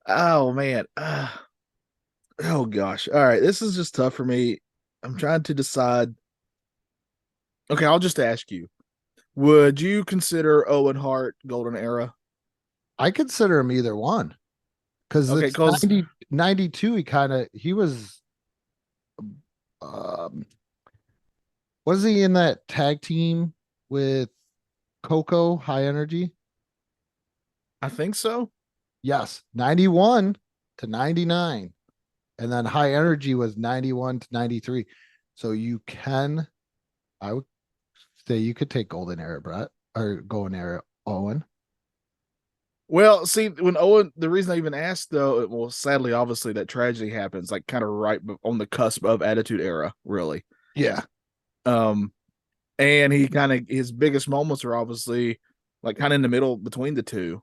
Oh man. Oh gosh. All right, this is just tough for me. I'm trying to decide. Okay, I'll just ask you. Would you consider Owen Hart Golden Era? I consider him either one. Because it's 92, he was was he in that tag team with Coco High Energy? I think so. Yes, 91 to 99. And then High Energy was 91 to 93. So I would say you could take Golden Era Brett or Golden Era Owen. Well, see, when Owen, the reason I even asked though, well, sadly, obviously, that tragedy happens like kind of right on the cusp of Attitude Era, really. Yeah. Um, and he kind of his biggest moments are obviously like kind of in the middle between the two.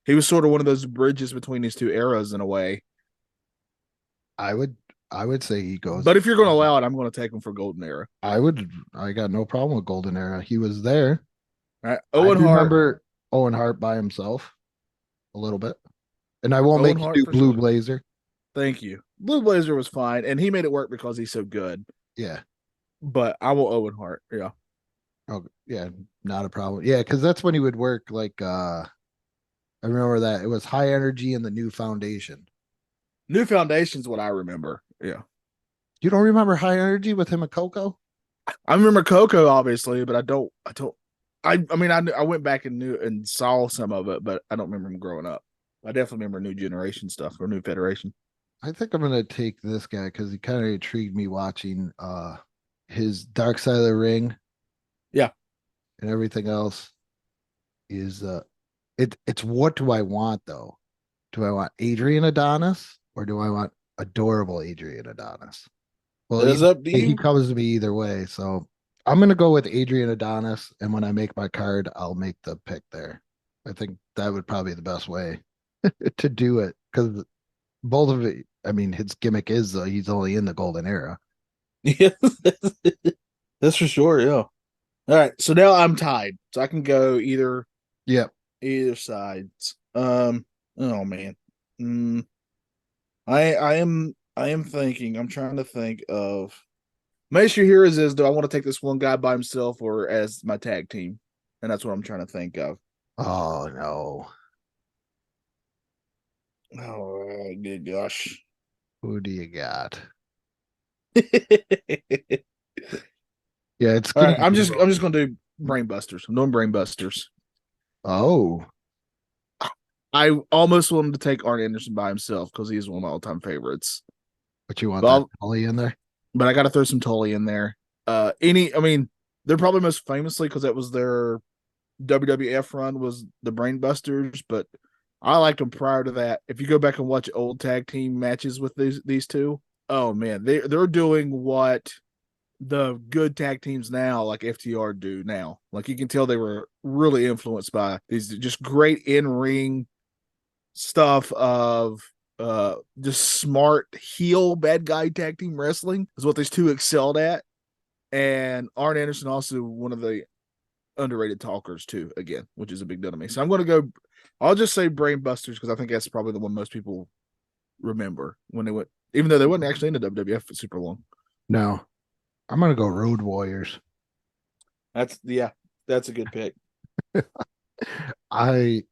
He was sort of one of those bridges between these two eras in a way. I would say he goes. But if you're going to allow it, I'm going to take him for Golden Era. I got no problem with Golden Era. He was there. All right, I Owen do Hart. remember Owen Hart by himself a little bit. And I won't Owen make you Hart do for Blue sure. Blazer. Thank you. Blue Blazer was fine, and he made it work because he's so good. Yeah. But I will Owen Hart. Yeah. Oh, yeah, not a problem. Yeah, because that's when he would work like I remember that. It was High Energy and the New Foundation. New Foundation's what I remember. Yeah. You don't remember High Energy with him and Coco? I remember Coco, obviously, but I mean, I went back and knew and saw some of it, but I don't remember him growing up. I definitely remember New Generation stuff or New Federation. I think I'm gonna take this guy because he kind of intrigued me watching his Dark Side of the Ring. Yeah. And everything else is it's what do I want though? Do I want Adrian Adonis or do I want adorable Adrian Adonis? Well, It is up to he you. comes to me either way. So I'm gonna go with Adrian Adonis, and when I make my card, I'll make the pick there. I think that would probably be the best way to do it because both of it. I mean, his gimmick is he's only in the golden era. Yeah. That's for sure. Yeah. All right. So now I'm tied. So I can go Yep. either sides. Oh man. Mm, I am thinking. I'm trying to think of my issue here is do I want to take this one guy by himself or as my tag team? And that's what I'm trying to think of. Oh no. Oh good gosh. Who do you got? All Yeah, it's gonna right. be I'm just gonna do brain busters. I'm doing brain busters. Oh, I almost wanted to take Arn Anderson by himself because he's one of my all-time favorites. but you want that Well, Tully in there? but I got to throw some Tully in there. I mean, they're probably most famously because that was their WWF run was the Brain Busters, but I liked them prior to that. If you go back and watch old tag team matches with these two, oh man, they're doing what the good tag teams now, like FTR, do now. Like you can tell they were really influenced by these just great in ring stuff of just smart heel bad guy tag team wrestling is what these two excelled at. And Arn Anderson also one of the underrated talkers too, again, which is a big deal to me. So I'm going to go. I'll just say Brain Busters because I think that's probably the one most people remember when they went, even though they weren't actually in the WWF for super long. No, I'm gonna go Road Warriors. That's a good pick. I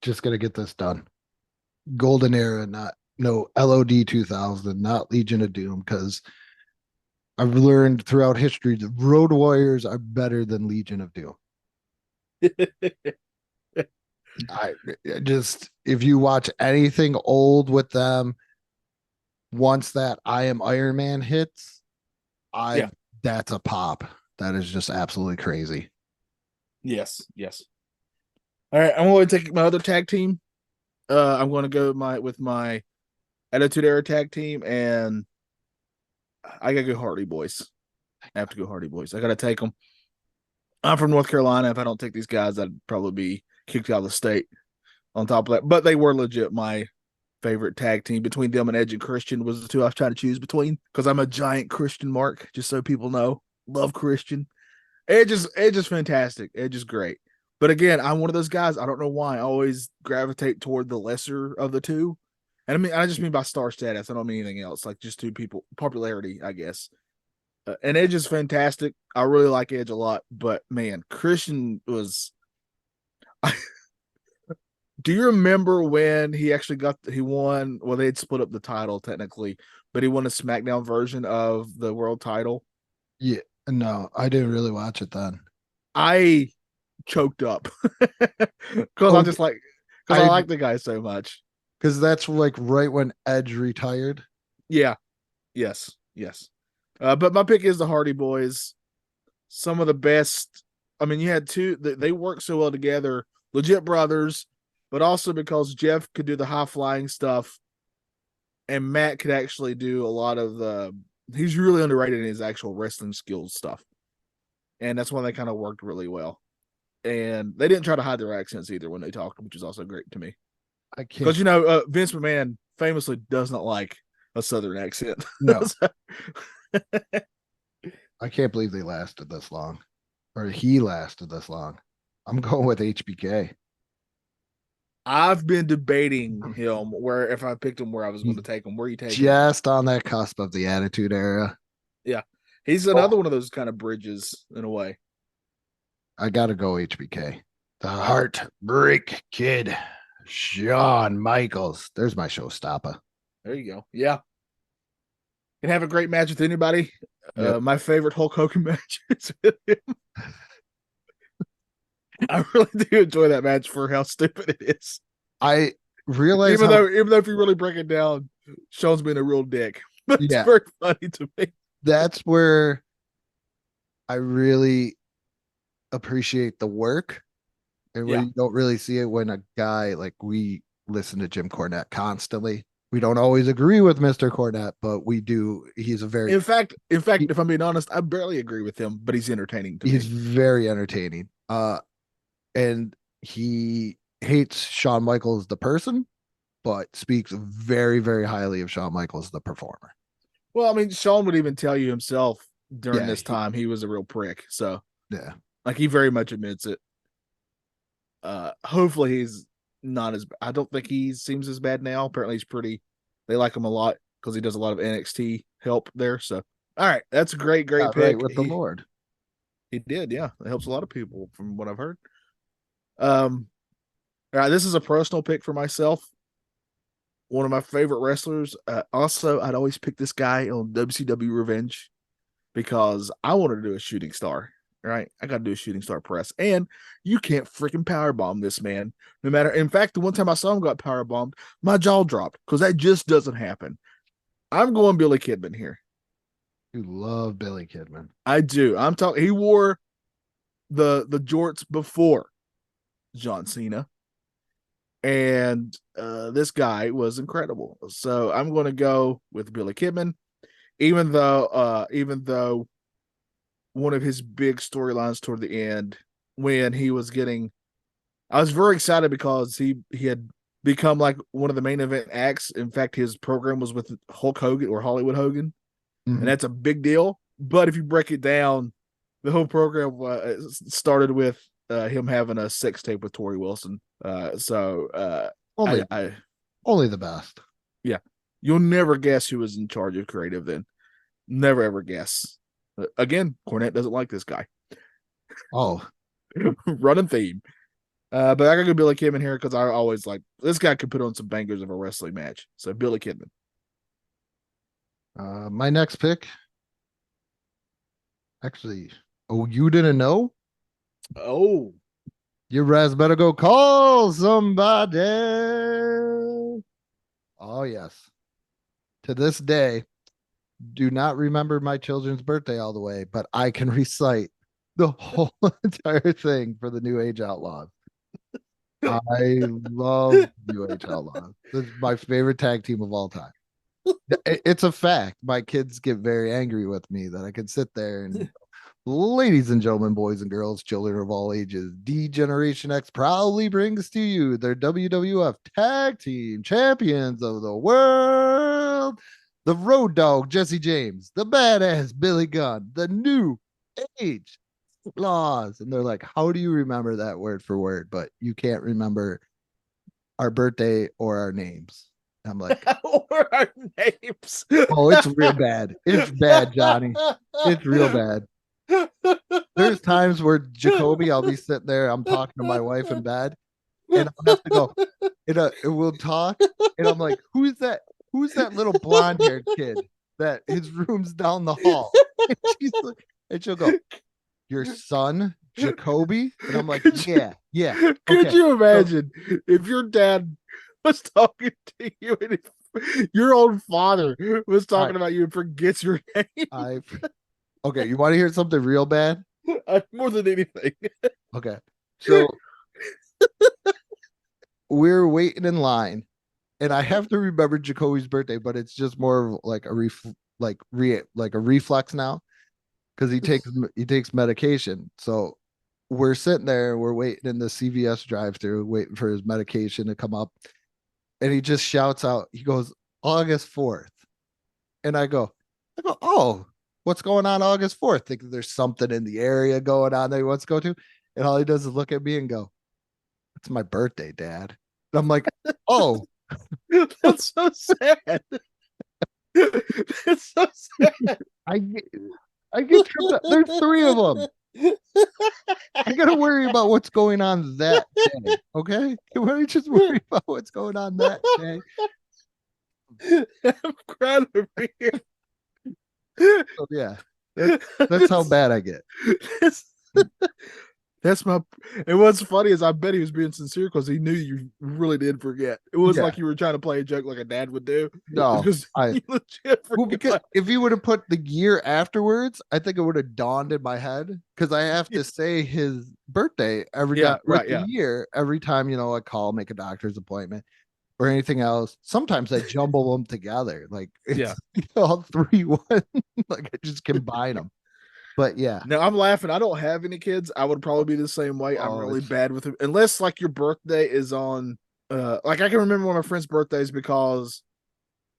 just gotta get this done. Golden Era, not no LOD 2000, not Legion of Doom, because I've learned throughout history that Road Warriors are better than Legion of Doom. I just if you watch anything old with them, once that I Am Iron Man hits, Yeah. that's a pop. That is just absolutely crazy. Yes. All right, I'm going to take my other tag team. I'm going to go with my Attitude Era tag team, and I gotta go Hardy Boys. I have to go Hardy Boys. I gotta take them. I'm from North Carolina. If I don't take these guys, I'd probably be kicked out of the state. On top of that, but they were legit my favorite tag team. Between them and Edge and Christian was the two I was trying to choose between because I'm a giant Christian mark. Just so people know, love Christian. Edge is fantastic. Edge is great. But again, I'm one of those guys. I don't know why. I always gravitate toward the lesser of the two. And I mean, I just mean by star status. I don't mean anything else. Like just two people, popularity, I guess. And Edge is fantastic. I really like Edge a lot. But man, Christian was. Do you remember when he actually he won? Well, they had split up the title technically, but he won a SmackDown version of the world title. Yeah, no, I didn't really watch it then. I choked up because I just like because I like the guy so much. Because that's like right when Edge retired. Yeah, yes. But my pick is the Hardy Boys. Some of the best. I mean, you had two. They work so well together. Legit brothers. but also because Jeff could do the high flying stuff, and Matt could actually do a lot of the. He's really underrated in his actual wrestling skills stuff, and that's when they kind of worked really well. And they didn't try to hide their accents either when they talked, which is also great to me. I can't. Because Vince McMahon famously does not like a Southern accent. No. I can't believe they lasted this long, or he lasted this long. I'm going with HBK. I've been debating him where if I picked him where I was going to take him. Where you take him? Just on that cusp of the Attitude Era. Yeah, he's another one of those kind of bridges in a way. I gotta go HBK. The Heartbreak Kid, Shawn Michaels. There's my showstopper. There you go. Yeah, can have a great match with anybody. Yep. My favorite Hulk Hogan match is with him. I really do enjoy that match for how stupid it is. I realize even though if you really break it down, Shawn's been a real dick. But it's very funny to me. That's where I really appreciate the work, and where you don't really see it when a guy like we listen to Jim Cornette constantly. We don't always agree with Mr. Cornette, but we do. He's a very in fact, if I'm being honest, I barely agree with him, but he's entertaining to me. He's very entertaining. And he hates Shawn Michaels the person, but speaks very, very highly of Shawn Michaels the performer. Well, I mean, Shawn would even tell you himself during this time he was a real prick. So yeah, like he very much admits it. Hopefully he's not as. I don't think he seems as bad now. Apparently he's pretty. They like him a lot because he does a lot of NXT help there. So all right, that's a great pick right with the Lord. He did, yeah. It helps a lot of people from what I've heard. All right, this is a personal pick for myself. One of my favorite wrestlers. Also, I'd always pick this guy on WCW Revenge because I wanted to do a shooting star. Right, I got to do a shooting star press, and you can't freaking powerbomb this man. No matter. In fact, the one time I saw him got powerbombed, my jaw dropped because that just doesn't happen. I'm going Billy Kidman here. You love Billy Kidman. I do. I'm talking. He wore the jorts before John Cena, and this guy was incredible. So I'm going to go with Billy Kidman, even though one of his big storylines toward the end when he was getting, I was very excited because he had become like one of the main event acts. In fact, his program was with Hulk Hogan or Hollywood Hogan, and that's a big deal. But if you break it down, the whole program started with him having a sex tape with Tori Wilson. Only the best. Yeah. You'll never guess who was in charge of creative then. Never ever guess. Again, Cornette doesn't like this guy. Oh. Running theme. But I gotta go Billy Kidman here because I always like this guy could put on some bangers of a wrestling match. So Billy Kidman. My next pick. Actually, you didn't know? Oh. You guys better go call somebody. Oh, yes. To this day, do not remember my children's birthday all the way, but I can recite the whole entire thing for the New Age Outlaws. I love New Age Outlaws. This is my favorite tag team of all time. It's a fact. My kids get very angry with me that I can sit there and ladies and gentlemen, boys and girls, children of all ages, D Generation X proudly brings to you their WWF Tag Team Champions of the World, the Road Dogg Jesse James, the Badass Billy Gunn, the New Age Outlaws. And they're like, how do you remember that word for word, but you can't remember our birthday or our names? I'm like, or our names. Oh, it's real bad. It's bad, Johnny. It's real bad. There's times where Jacoby, I'll be sitting there, I'm talking to my wife in bed, and I'll have to go, it will talk, and I'm like, who's that little blonde haired kid that his room's down the hall? And she'll go, your son, Jacoby? And I'm like, yeah. Could you imagine if your dad was talking to you and your own father was talking about you and forgets your name? Okay, you want to hear something real bad? More than anything. Okay, so waiting in line, and I have to remember Jacoby's birthday, but it's just more of like a reflex now because he takes medication. So we're sitting there, we're waiting in the CVS drive-through, waiting for his medication to come up, and he just shouts out, he goes, August 4th. And I go, oh, what's going on August 4th? Think there's something in the area going on that he wants to go to. And all he does is look at me and go, it's my birthday, Dad. And I'm like, oh, That's so sad. That's so sad. I get tripped up. There's 3 of them. I gotta worry about what's going on that day. Okay. Why don't you just worry about what's going on that day? I'm crying over here. So, yeah. That's how bad I get. That's my. And what's funny is I bet he was being sincere because he knew you really did forget. It was Yeah. like you were trying to play a joke like a dad would do. No, Because you legit well, because forgot. if you would have put the year afterwards, I think it would have dawned in my head because I have to say his birthday every Yeah, time, right, the yeah. year, every time, I call, make a doctor's appointment or anything else. Sometimes I jumble them together. Like it's Yeah. all 3 1. Like I just combine them. But yeah. Now I'm laughing. I don't have any kids. I would probably be the same way. I'm Oh, really it's- bad with it. Unless like your birthday is on like I can remember one of my friends' birthdays because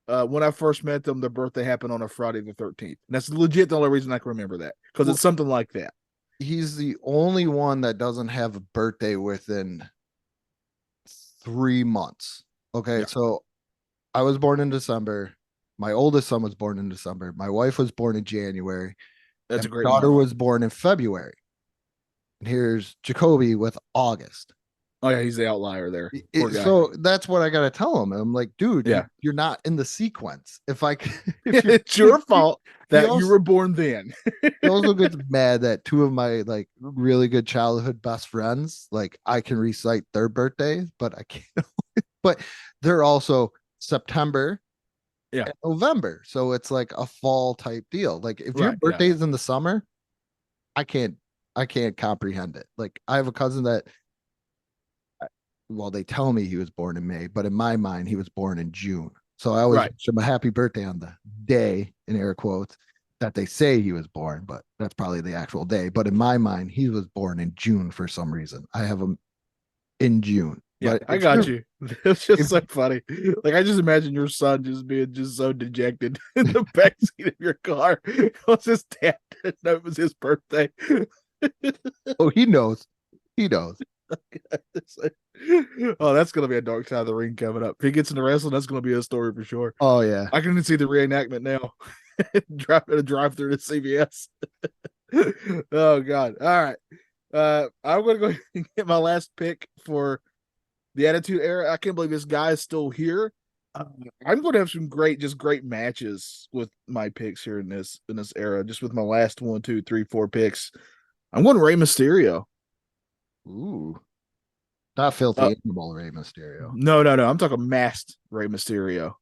when I first met them, their birthday happened on a Friday the 13th. And that's legit the only reason I can remember that. Because it's something like that. He's the only one that doesn't have a birthday within 3 months. Okay. Yeah. So I was born in December. My oldest son was born in December. My wife was born in January. That's a and great my daughter month. was born in February. And here's Jacoby with August. Oh yeah, he's the outlier there. Poor guy. So that's what I gotta tell him. I'm like, dude, Yeah. you're not in the sequence. If It's your fault that also- you were born then. he also gets mad that 2 of my like really good childhood best friends, like I can recite their birthdays, but I can't. But they're also September, Yeah. and November, so it's like a fall type deal. Like if your Right, yeah. birthday is in the summer, I can't comprehend it. Like I have a cousin that, well, they tell me he was born in May, but in my mind he was born in June. So I always Right. wish him a happy birthday on the day, in air quotes, that they say he was born, but that's probably the actual day. But in my mind, he was born in June for some reason. I have him in June. Yeah, But I if got you're- you. It's just if- so funny. Like I just imagine your son just being just so dejected in the backseat of your car. It was his dad didn't know it was his birthday. Oh, he knows. He knows. Oh, that's gonna be a dark side of the ring coming up. If he gets into wrestling, that's gonna be a story for sure. Oh yeah. I can see the reenactment now. drive through to CVS. Oh God. All right. I'm gonna go ahead and get my last pick for the Attitude Era. I can't believe this guy is still here. I'm going to have some great matches with my picks here in this era. Just with my last 1, 2, 3, 4 picks, I'm going Rey Mysterio. Ooh. Not filthy animal Rey Mysterio. No. I'm talking masked Rey Mysterio.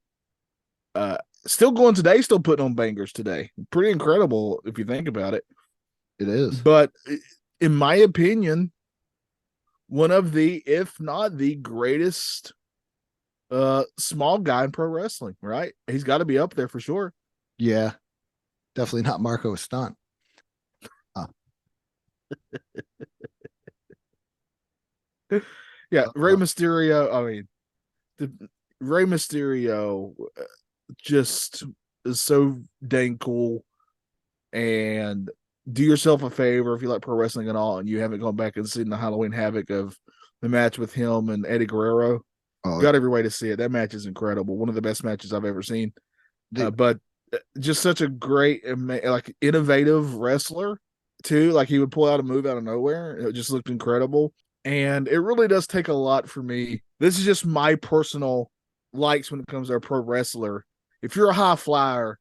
Still going today. Still putting on bangers today. Pretty incredible if you think about it. It is. But in my opinion, one of the, if not the greatest small guy in pro wrestling, right? He's got to be up there for sure. Yeah. Definitely not Marco Stunt. Yeah, Rey Mysterio. I mean, Rey Mysterio just is so dang cool. And do yourself a favor if you like pro wrestling at all and you haven't gone back and seen the Halloween Havoc of the match with him and Eddie Guerrero. Oh, Got every way to see it. That match is incredible. One of the best matches I've ever seen. But just such a great, like, innovative wrestler too. Like he would pull out a move out of nowhere. It just looked incredible. And it really does take a lot for me. This is just my personal likes when it comes to a pro wrestler. If you're a high flyer,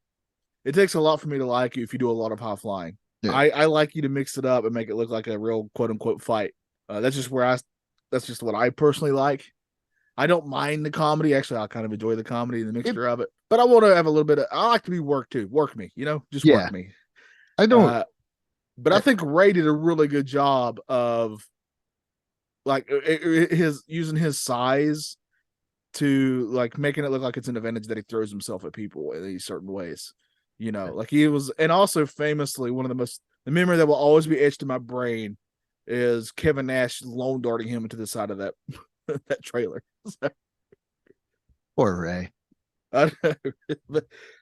it takes a lot for me to like you if you do a lot of high flying. Yeah. I like you to mix it up and make it look like a real quote unquote fight. That's just what I personally like. I don't mind the comedy. Actually, I kind of enjoy the comedy and the mixture of it. But I want to have a little bit of, I like to be worked too. Work me, just Yeah. work me. I don't. But I think Ray did a really good job of like his using his size to like making it look like it's an advantage that he throws himself at people in these certain ways. Like he was, and also famously the memory that will always be etched in my brain is Kevin Nash lone darting him into the side of that that trailer. Poor Ray. But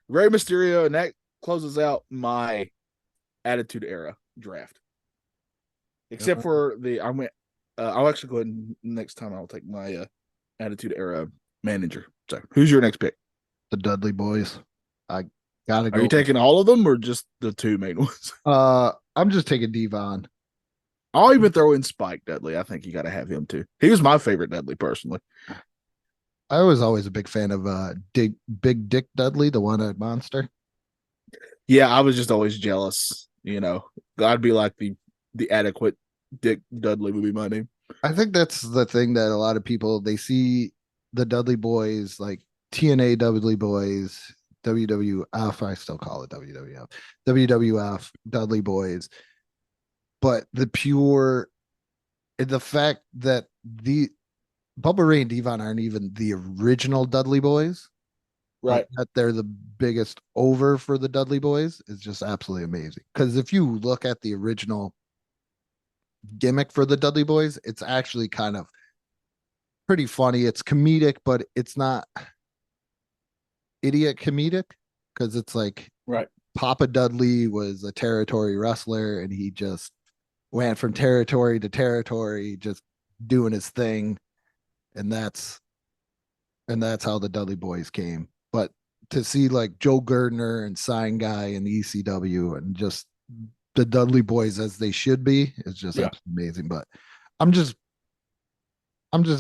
Rey Mysterio, and that closes out my Attitude Era draft. Except for I'll actually go ahead and next time I'll take my Attitude Era manager. So who's your next pick? The Dudley Boys. I gotta go. Are you taking all of them or just the two main ones? I'm just taking Devon. I'll even throw in Spike Dudley. I think you got to have him too. He was my favorite Dudley personally. I was always a big fan of Big Dick Dudley, the one at Monster. Yeah, I was just always jealous. I'd be like the adequate Dick Dudley would be my name. I think that's the thing that a lot of people, they see the Dudley Boys, like TNA Dudley Boys, WWF, I still call it WWF Dudley Boys, but the fact that the Bubba Ray and Devon aren't even the original Dudley Boys, right? That they're the biggest over for the Dudley Boys is just absolutely amazing. Because if you look at the original gimmick for the Dudley Boys, it's actually kind of pretty funny. It's comedic, but it's not idiot comedic, because it's like right. Papa Dudley was a territory wrestler and he just went from territory to territory, just doing his thing. And that's how the Dudley Boys came. But to see like Joe Gardner and Sign Guy and the ECW and just the Dudley Boys as they should be is just absolutely amazing. But I'm just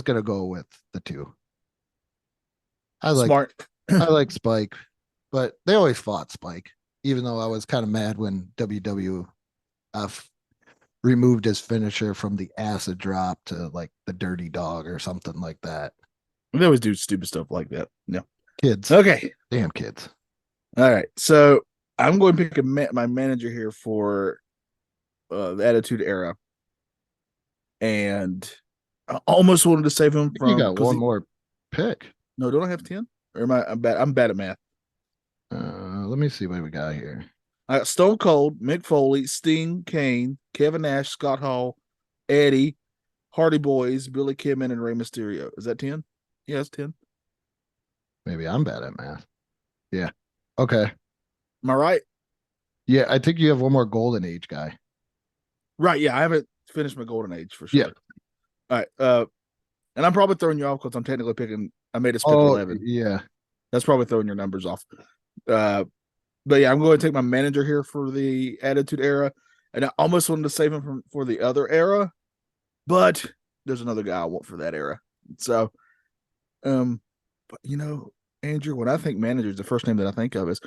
gonna go with the two. I like Spike, but they always fought Spike, even though I was kind of mad when WWF removed his finisher from the acid drop to like the dirty dog or something like that. They always do stupid stuff like that. Yeah. Kids. Okay. Damn kids. All right. So I'm going to pick my manager here for the Attitude Era. And I almost wanted to save him from. You got one more pick. No, don't I have 10? Or am I'm bad at math. Let me see what we got here. I got Stone Cold, Mick Foley, Sting, Kane, Kevin Nash, Scott Hall, Eddie, Hardy Boys, Billy Kidman, and Rey Mysterio. Is that 10? Yeah, it's 10. Maybe I'm bad at math. Yeah. Okay. Am I right? Yeah, I think you have one more Golden Age guy. Right. Yeah, I haven't finished my Golden Age for sure. Yeah. All right. And I'm probably throwing you off because I'm technically picking. I made us pick 11. Yeah. That's probably throwing your numbers off. But yeah, I'm going to take my manager here for the Attitude Era, and I almost wanted to save him for the other era, but there's another guy I want for that era. So, but Andrew, when I think managers, the first name that I think of is,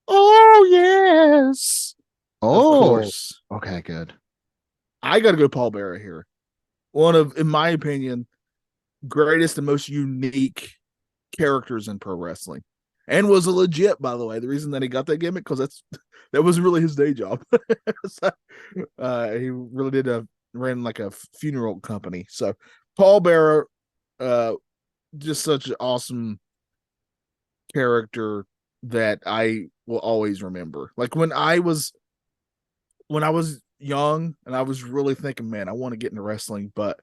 oh yes, oh, of course. Okay, good. I got to go Paul Bearer here. One of, in my opinion, greatest and most unique characters in pro wrestling. And was a legit, by the way. The reason that he got that gimmick, because that wasn't really his day job. So, he really did ran like a funeral company. So Paul Bearer, just such an awesome character that I will always remember. Like when I was young and I was really thinking, man, I want to get into wrestling, but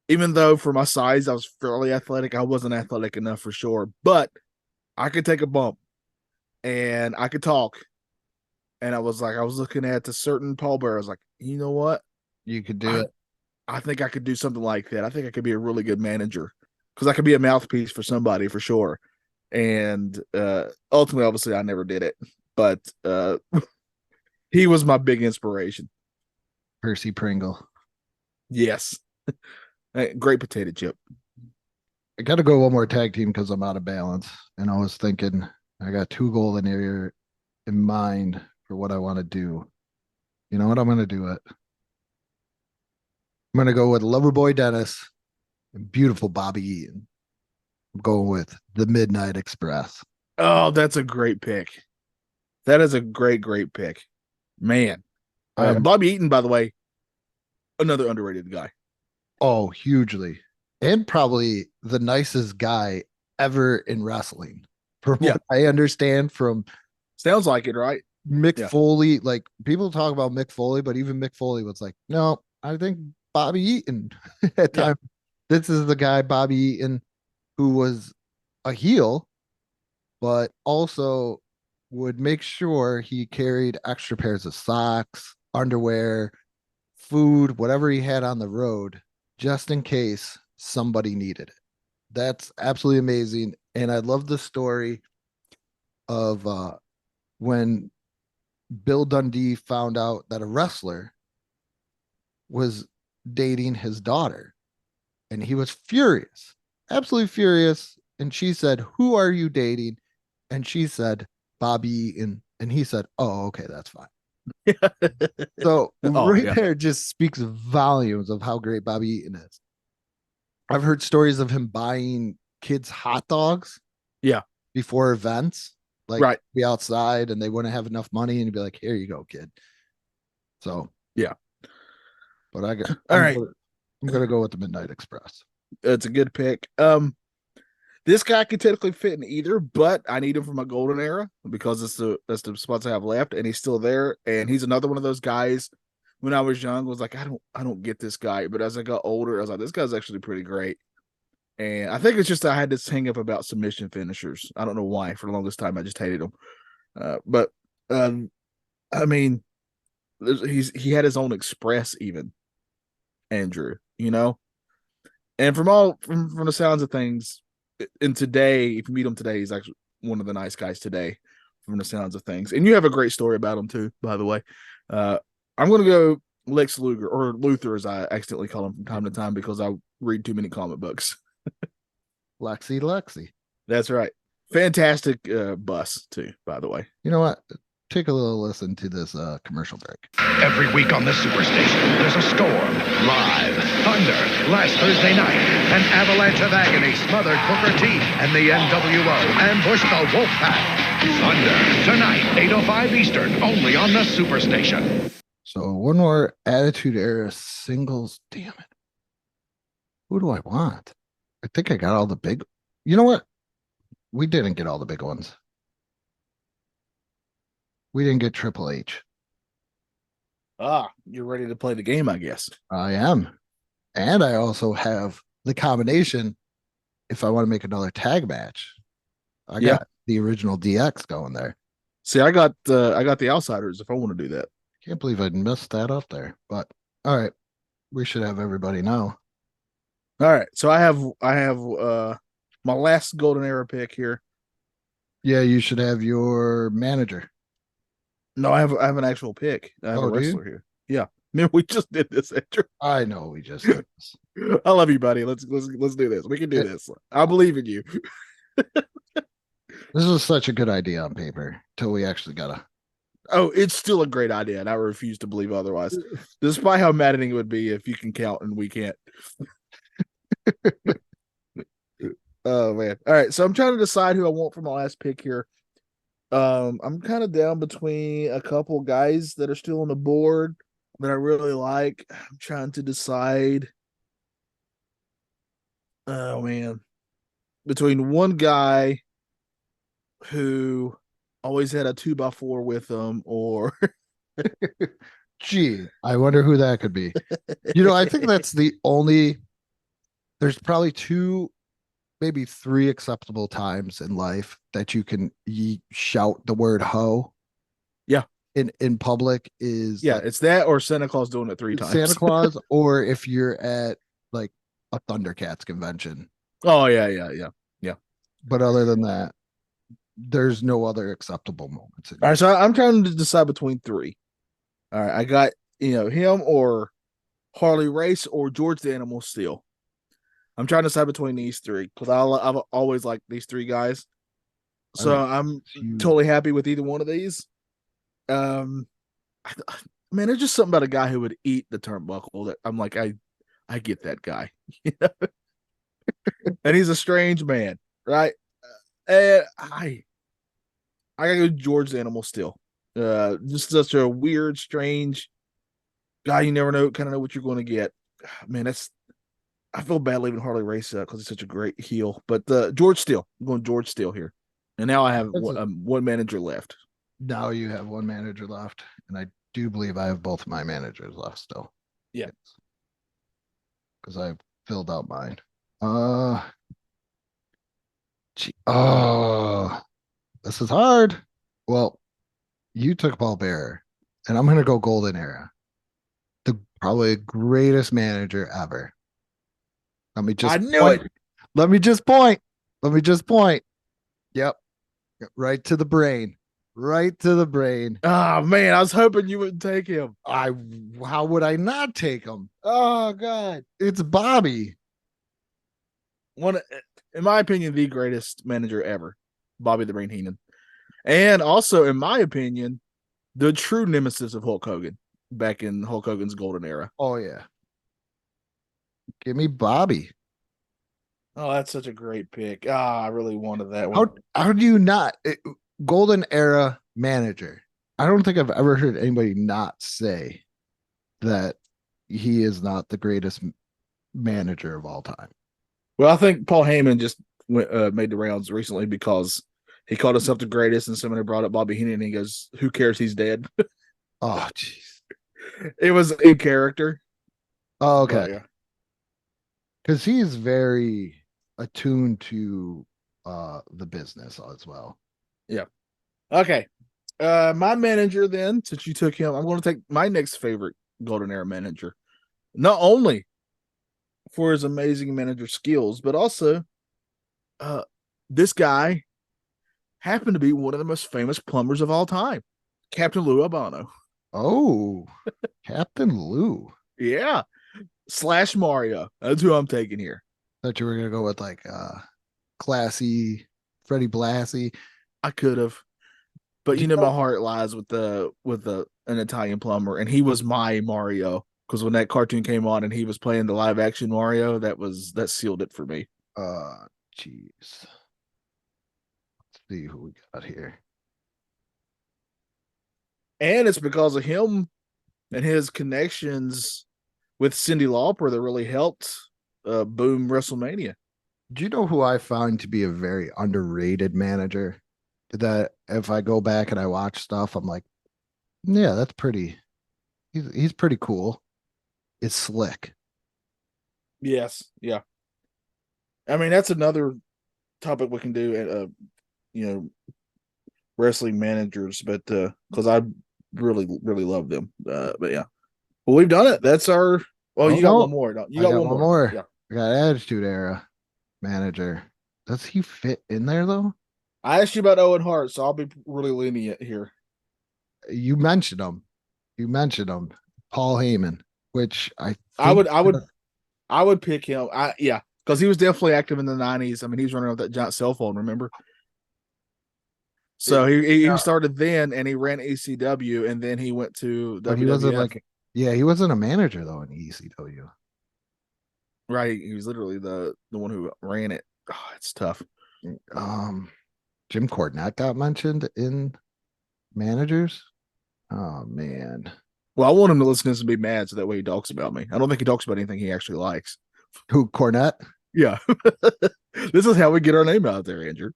even though for my size I was fairly athletic, I wasn't athletic enough for sure. But I could take a bump and I could talk. And I was looking at the certain Paul Bearer. I was like, you know what? You could do it. I think I could do something like that. I think I could be a really good manager because I could be a mouthpiece for somebody for sure. And ultimately, obviously, I never did it. But he was my big inspiration. Percy Pringle. Yes. Great potato chip. I got to go one more tag team because I'm out of balance. And I was thinking, I got two Golden Era in mind for what I want to do. You know what? I'm going to do it. I'm going to go with Loverboy Dennis and beautiful Bobby Eaton. I'm going with the Midnight Express. Oh, that's a great pick. That is a great pick. Man. Bobby Eaton, by the way, another underrated guy. Oh, hugely. and probably the nicest guy ever in wrestling. From Yeah. what I understand from Sounds like it, right? Mick Yeah. Foley, like people talk about Mick Foley, but even Mick Foley was like, no, I think Bobby Eaton at Yeah. time. This is the guy, Bobby Eaton, who was a heel, but also would make sure he carried extra pairs of socks, underwear, food, whatever he had on the road, just in case somebody needed it. That's absolutely amazing. And I love the story of when Bill Dundee found out that a wrestler was dating his daughter, and he was furious, absolutely furious. And she said, "Who are you dating?" And she said, "Bobby Eaton." And he said, "Oh, okay, that's fine." So Oh, right yeah. there just speaks volumes of how great Bobby Eaton is. I've heard stories of him buying kids hot dogs Yeah. before events, like Right. be outside and they wouldn't have enough money, and he'd be like, "Here you go, kid." So Yeah. but I get All right. I'm gonna go with the Midnight Express. It's a good pick. This guy could technically fit in either, but I need him for my golden era because that's the spots I have left, and he's still there. And he's another one of those guys. When I was young, was like, I don't get this guy. But as I got older, I was like, this guy's actually pretty great. And I think it's just I had this hang up about submission finishers. I don't know why. For the longest time, I just hated them. But I mean, he had his own express even, Andrew. And from the sounds of things, and today, if you meet him today, he's actually one of the nice guys today, from the sounds of things. And you have a great story about him too, by the way. I'm going to go Lex Luger, or Luther, as I accidentally call him from time to time because I read too many comic books. Lexi. That's right. Fantastic bus too, by the way. You know what? Take a little listen to this commercial break. Every week on the Superstation, there's a storm, live, thunder. Last Thursday night, an avalanche of agony smothered Booker T and the NWO ambushed the Wolfpack. Thunder, tonight, 8:05 Eastern, only on the Superstation. So one more Attitude Era singles. Damn it. Who do I want? I think I got all the big. You know what? We didn't get all the big ones. We didn't get Triple H. You're ready to play the game, I guess. I am. And I also have the combination if I want to make another tag match. I got the original DX going there. See, I got the Outsiders if I want to do that. Can't believe I missed that up there. But all right. We should have everybody know. All right. So I have my last golden era pick here. Yeah, you should have your manager. No, I have an actual pick. I have a wrestler here. Yeah. Man, we just did this, Andrew. I know we just did this. I love you, buddy. Let's do this. We can do this. I believe in you. This is such a good idea on paper till we actually gotta. Oh, it's still a great idea, and I refuse to believe otherwise. Despite how maddening it would be if you can count and we can't. Oh man. All right. So I'm trying to decide who I want for my last pick here. I'm kind of down between a couple guys that are still on the board that I really like. I'm trying to decide. Oh man. Between one guy who always had a 2x4 with him, or Gee, I wonder who that could be. You know, I think that's the only. There's probably two, maybe three acceptable times in life that you can shout the word "ho." Yeah. In public is like, it's that or Santa Claus doing it 3 times. Santa Claus, or if you're at like a Thundercats convention. Oh yeah. But other than that, there's no other acceptable moments. All right, so I'm trying to decide between 3. All right, I got him or Harley Race or George the Animal Steel. I'm trying to decide between these 3 because I've always liked these 3 guys. So I'm totally happy with either one of these. Man, there's just something about a guy who would eat the turnbuckle that I'm like, I get that guy. And he's a strange man, right? And I gotta go George the Animal Steel. Just such a weird, strange guy. You never know what you're going to get. Man, I feel bad leaving Harley Race out because he's such a great heel. But George Steele. I'm going George Steele here. And now I have one manager left. Now you have one manager left, and I do believe I have both my managers left still. Yeah. Because I filled out mine. Oh, this is hard. Well, you took Paul Bearer, and I'm gonna go Golden Era. The probably greatest manager ever. Let me just I knew point. it. Let me just point. Let me just point. Yep. Right to the brain. Right to the brain. Oh man, I was hoping you wouldn't take him. How would I not take him? Oh God. It's Bobby. One, in my opinion, the greatest manager ever, Bobby the Brain Heenan. And also, in my opinion, the true nemesis of Hulk Hogan back in Hulk Hogan's golden era. Oh yeah. Give me Bobby. Oh, that's such a great pick. I really wanted that one. How do you not golden era manager? I don't think I've ever heard anybody not say that he is not the greatest manager of all time. Well, I think Paul Heyman just made the rounds recently because he called himself the greatest, and somebody brought up Bobby Heenan, and he goes, "Who cares? He's dead." Oh, jeez. It was in character. Oh, okay. Yeah. Because he's very attuned to the business as well. Yeah. Okay. My manager then, since you took him, I'm going to take my next favorite Golden Era manager. Not only for his amazing manager skills, but also this guy happened to be one of the most famous plumbers of all time, Captain Lou Albano. Oh, Captain Lou. Yeah. / Mario. That's who I'm taking here. Thought you were gonna go with like classy Freddie Blassie. I could have, but you know my heart lies with an Italian plumber, and he was my Mario because when that cartoon came on and he was playing the live action Mario, that sealed it for me. Jeez. Let's see who we got here. And it's because of him and his connections with Cyndi Lauper that really helped boom WrestleMania. Do you know who I find to be a very underrated manager? That if I go back and I watch stuff, I'm like, yeah, that's pretty. He's pretty cool. It's Slick. Yes, yeah. I mean, that's another topic we can do. Wrestling managers, but because I really love them. But yeah, well, we've done it. That's our. Well, you got one more. You got one more. Yeah. I got Attitude Era manager. Does he fit in there though? I asked you about Owen Hart, so I'll be really lenient here. You mentioned him. Paul Heyman, which I would pick him. Because he was definitely active in the 90s. I mean, he was running around with that giant cell phone, remember? So he started then, and he ran ECW, and then he went to but WWF. He wasn't he wasn't a manager though in ECW. Right, he was literally the one who ran it. Oh, it's tough. Jim Cornette got mentioned in managers. Oh man. Well, I want him to listen to this and be mad so that way he talks about me. I don't think he talks about anything he actually likes. Who, Cornette? Yeah. This is how we get our name out there, Andrew.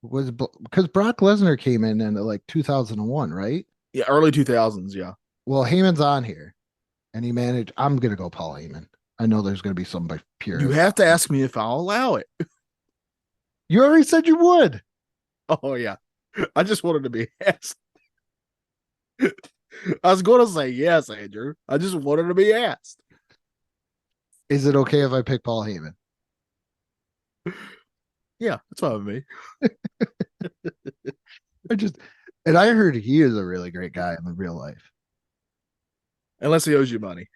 Was because Brock Lesnar came in like 2001, right? Yeah, early 2000s, yeah. Well, Heyman's on here and he managed. I'm gonna go Paul Heyman. I know there's gonna be somebody pure. You have to ask me if I'll allow it. You already said you would. Oh yeah. I just wanted to be asked. I was going to say yes, Andrew. I just wanted to be asked. Is it okay if I pick Paul Heyman? Yeah, that's fine with me. I heard he is a really great guy in the real life. Unless he owes you money.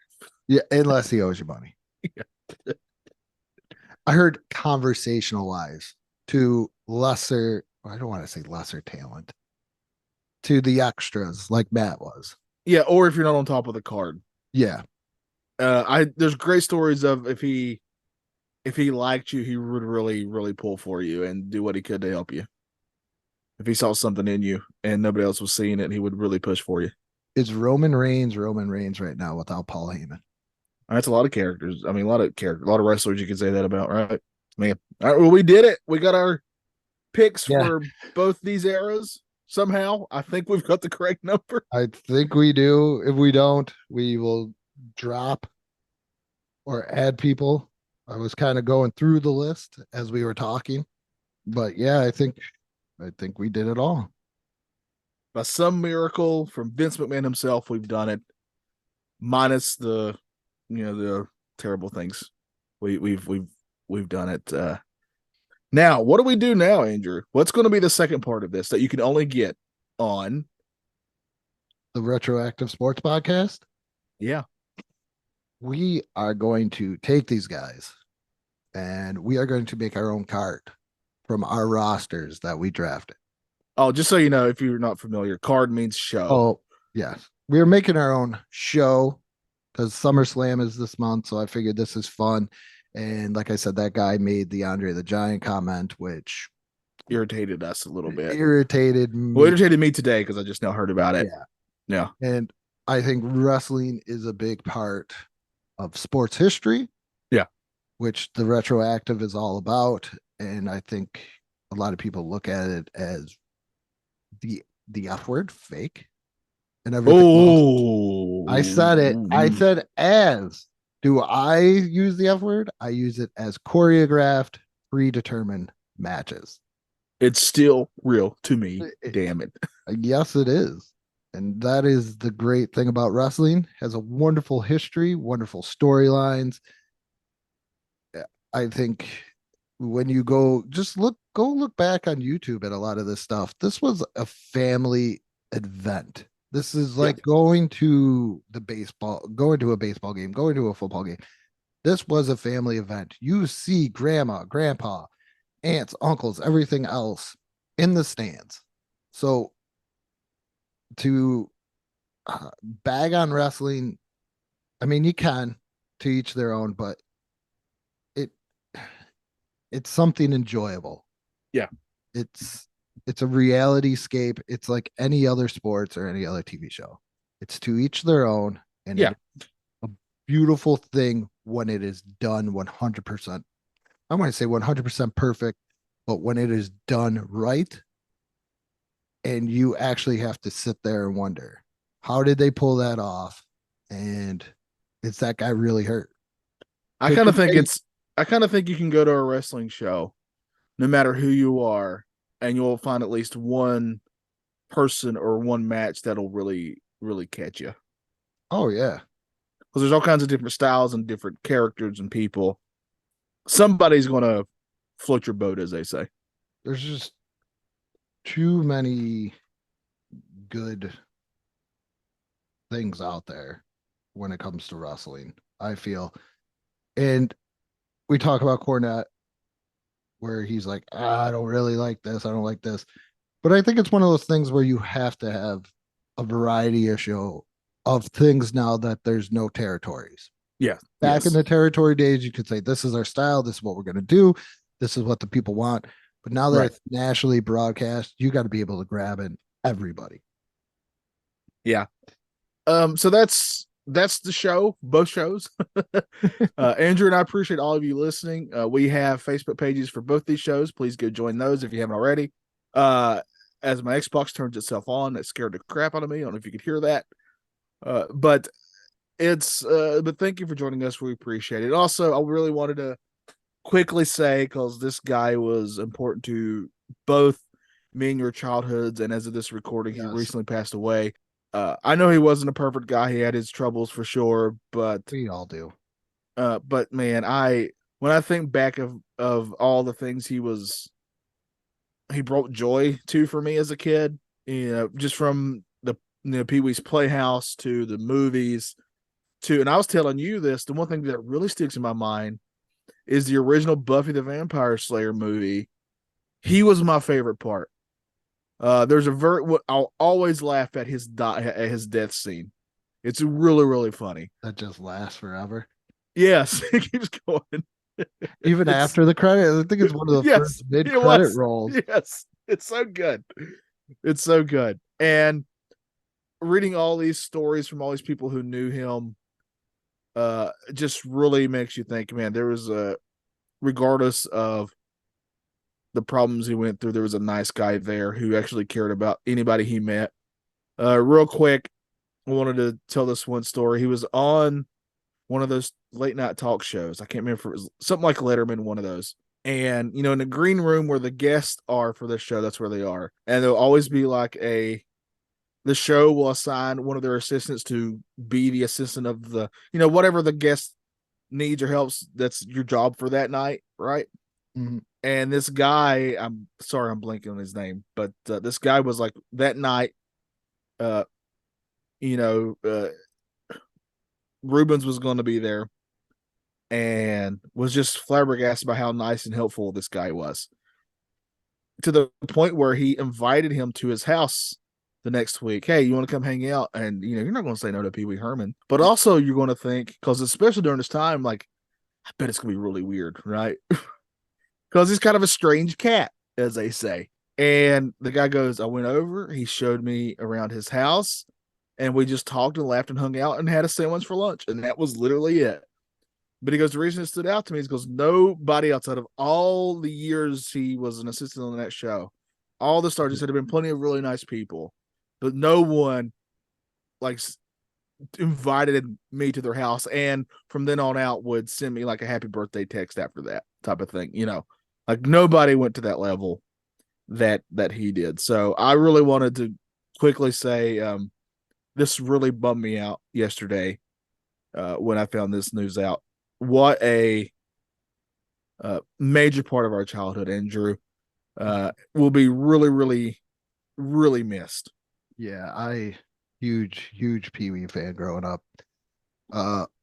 Yeah, unless he owes you money. Yeah. I heard conversational wise to lesser, I don't want to say lesser talent, to the extras like Matt was. Yeah, or if you're not on top of the card. Yeah. There's great stories of if he liked you, he would really pull for you and do what he could to help you. If he saw something in you and nobody else was seeing it, he would really push for you. Is Roman Reigns right now without Paul Heyman? That's a lot of characters. I mean, a lot of wrestlers you could say that about, right? Man. All right, well, we did it. We got our picks for both these eras somehow. I think we've got the correct number. I think we do. If we don't, we will drop or add people. I was kind of going through the list as we were talking, but yeah, I think we did it all. By some miracle from Vince McMahon himself, we've done it. Minus the terrible things. We've done it. Now, what do we do now, Andrew? What's going to be the second part of this that you can only get on The Retroactive Sports Podcast? Yeah. We are going to take these guys and we are going to make our own card from our rosters that we drafted. Oh, just so you know, if you're not familiar, card means show. Oh, yes. We're making our own show because SummerSlam is this month. So I figured this is fun. And like I said, that guy made the Andre the Giant comment, which irritated us a little bit. Irritated me. Well, irritated me today because I just now heard about it. Yeah. And I think wrestling is a big part of sports history. Yeah. Which the retroactive is all about. And I think a lot of people look at it as the F word, fake, and everything. Oh, I said it. I said as. Do I use the F word? I use it as choreographed, predetermined matches. It's still real to me. Damn it. Yes, it is. And that is the great thing about wrestling. It has a wonderful history, wonderful storylines. I think when you go look back on YouTube at a lot of this stuff. This was a family event. This is like going to a baseball game, going to a football game. This was a family event. You see grandma, grandpa, aunts, uncles, everything else in the stands. So to bag on wrestling, I mean, you can, to each their own, but it's something enjoyable. Yeah. It's a reality scape. It's like any other sports or any other TV show. It's to each their own. And it's a beautiful thing when it is done 100%. I want to say 100% perfect, but when it is done right, and you actually have to sit there and wonder, how did they pull that off? And is that guy really hurt? I kind of think you can go to a wrestling show, no matter who you are, and you'll find at least one person or one match that'll really, really catch you. Oh, yeah. Because there's all kinds of different styles and different characters and people. Somebody's going to float your boat, as they say. There's just too many good things out there when it comes to wrestling, I feel. And we talk about Cornette, where he's like, I don't really like this. I don't like this. But I think it's one of those things where you have to have a variety of show of things now that there's no territories. Yeah. Back in the territory days, you could say, this is our style. This is what we're going to do. This is what the people want. But now that it's nationally broadcast, you got to be able to grab in everybody. Yeah. So that's the show, both shows. Andrew and I appreciate all of you listening. We have Facebook pages for both these shows. Please go join those if you haven't already. As my Xbox turns itself on, it scared the crap out of me. I don't know if you could hear that. But thank you for joining us. We appreciate it. Also, I really wanted to quickly say, because this guy was important to both me and your childhoods, and as of this recording, he recently passed away. I know he wasn't a perfect guy. He had his troubles for sure, but we all do. But man, when I think back of all the things he brought joy to for me as a kid, just from the Pee-wee's Playhouse to the movies and I was telling you this, the one thing that really sticks in my mind is the original Buffy the Vampire Slayer movie. He was my favorite part. There's I'll always laugh at his death scene. It's really, really funny. That just lasts forever. Yes, it keeps going. Even after the credit, I think it's one of the first mid-credit rolls. Yes, it's so good. It's so good. And reading all these stories from all these people who knew him, just really makes you think, man, there was regardless of the problems he went through, there was a nice guy there who actually cared about anybody he met. Real quick, I wanted to tell this one story. He was on one of those late night talk shows. I can't remember if it was something like Letterman, one of those. And, you know, in the green room where the guests are for this show, that's where they are. And there'll always be like the show will assign one of their assistants to be the assistant of the, you know, whatever the guest needs or helps, that's your job for that night, right? Mhm. And this guy, I'm sorry, I'm blanking on his name, but this guy was like that night, you know, Rubens was going to be there and was just flabbergasted by how nice and helpful this guy was, to the point where he invited him to his house the next week. Hey, you want to come hang out? And, you know, you're not going to say no to Pee Wee Herman, but also you're going to think, because especially during this time, like, I bet it's going to be really weird, right? Because he's kind of a strange cat, as they say. And the guy goes, I went over, he showed me around his house, and we just talked and laughed and hung out and had a sandwich for lunch. And that was literally it. But he goes, the reason it stood out to me is because nobody outside of all the years he was an assistant on that show, all the stars, there had been plenty of really nice people, but no one like invited me to their house. And from then on out would send me like a happy birthday text after that type of thing. You know, like nobody went to that level that he did. So I really wanted to quickly say, this really bummed me out yesterday when I found this news out. What a major part of our childhood, Andrew, will be really, really, really missed. Yeah, huge Pee Wee fan growing up.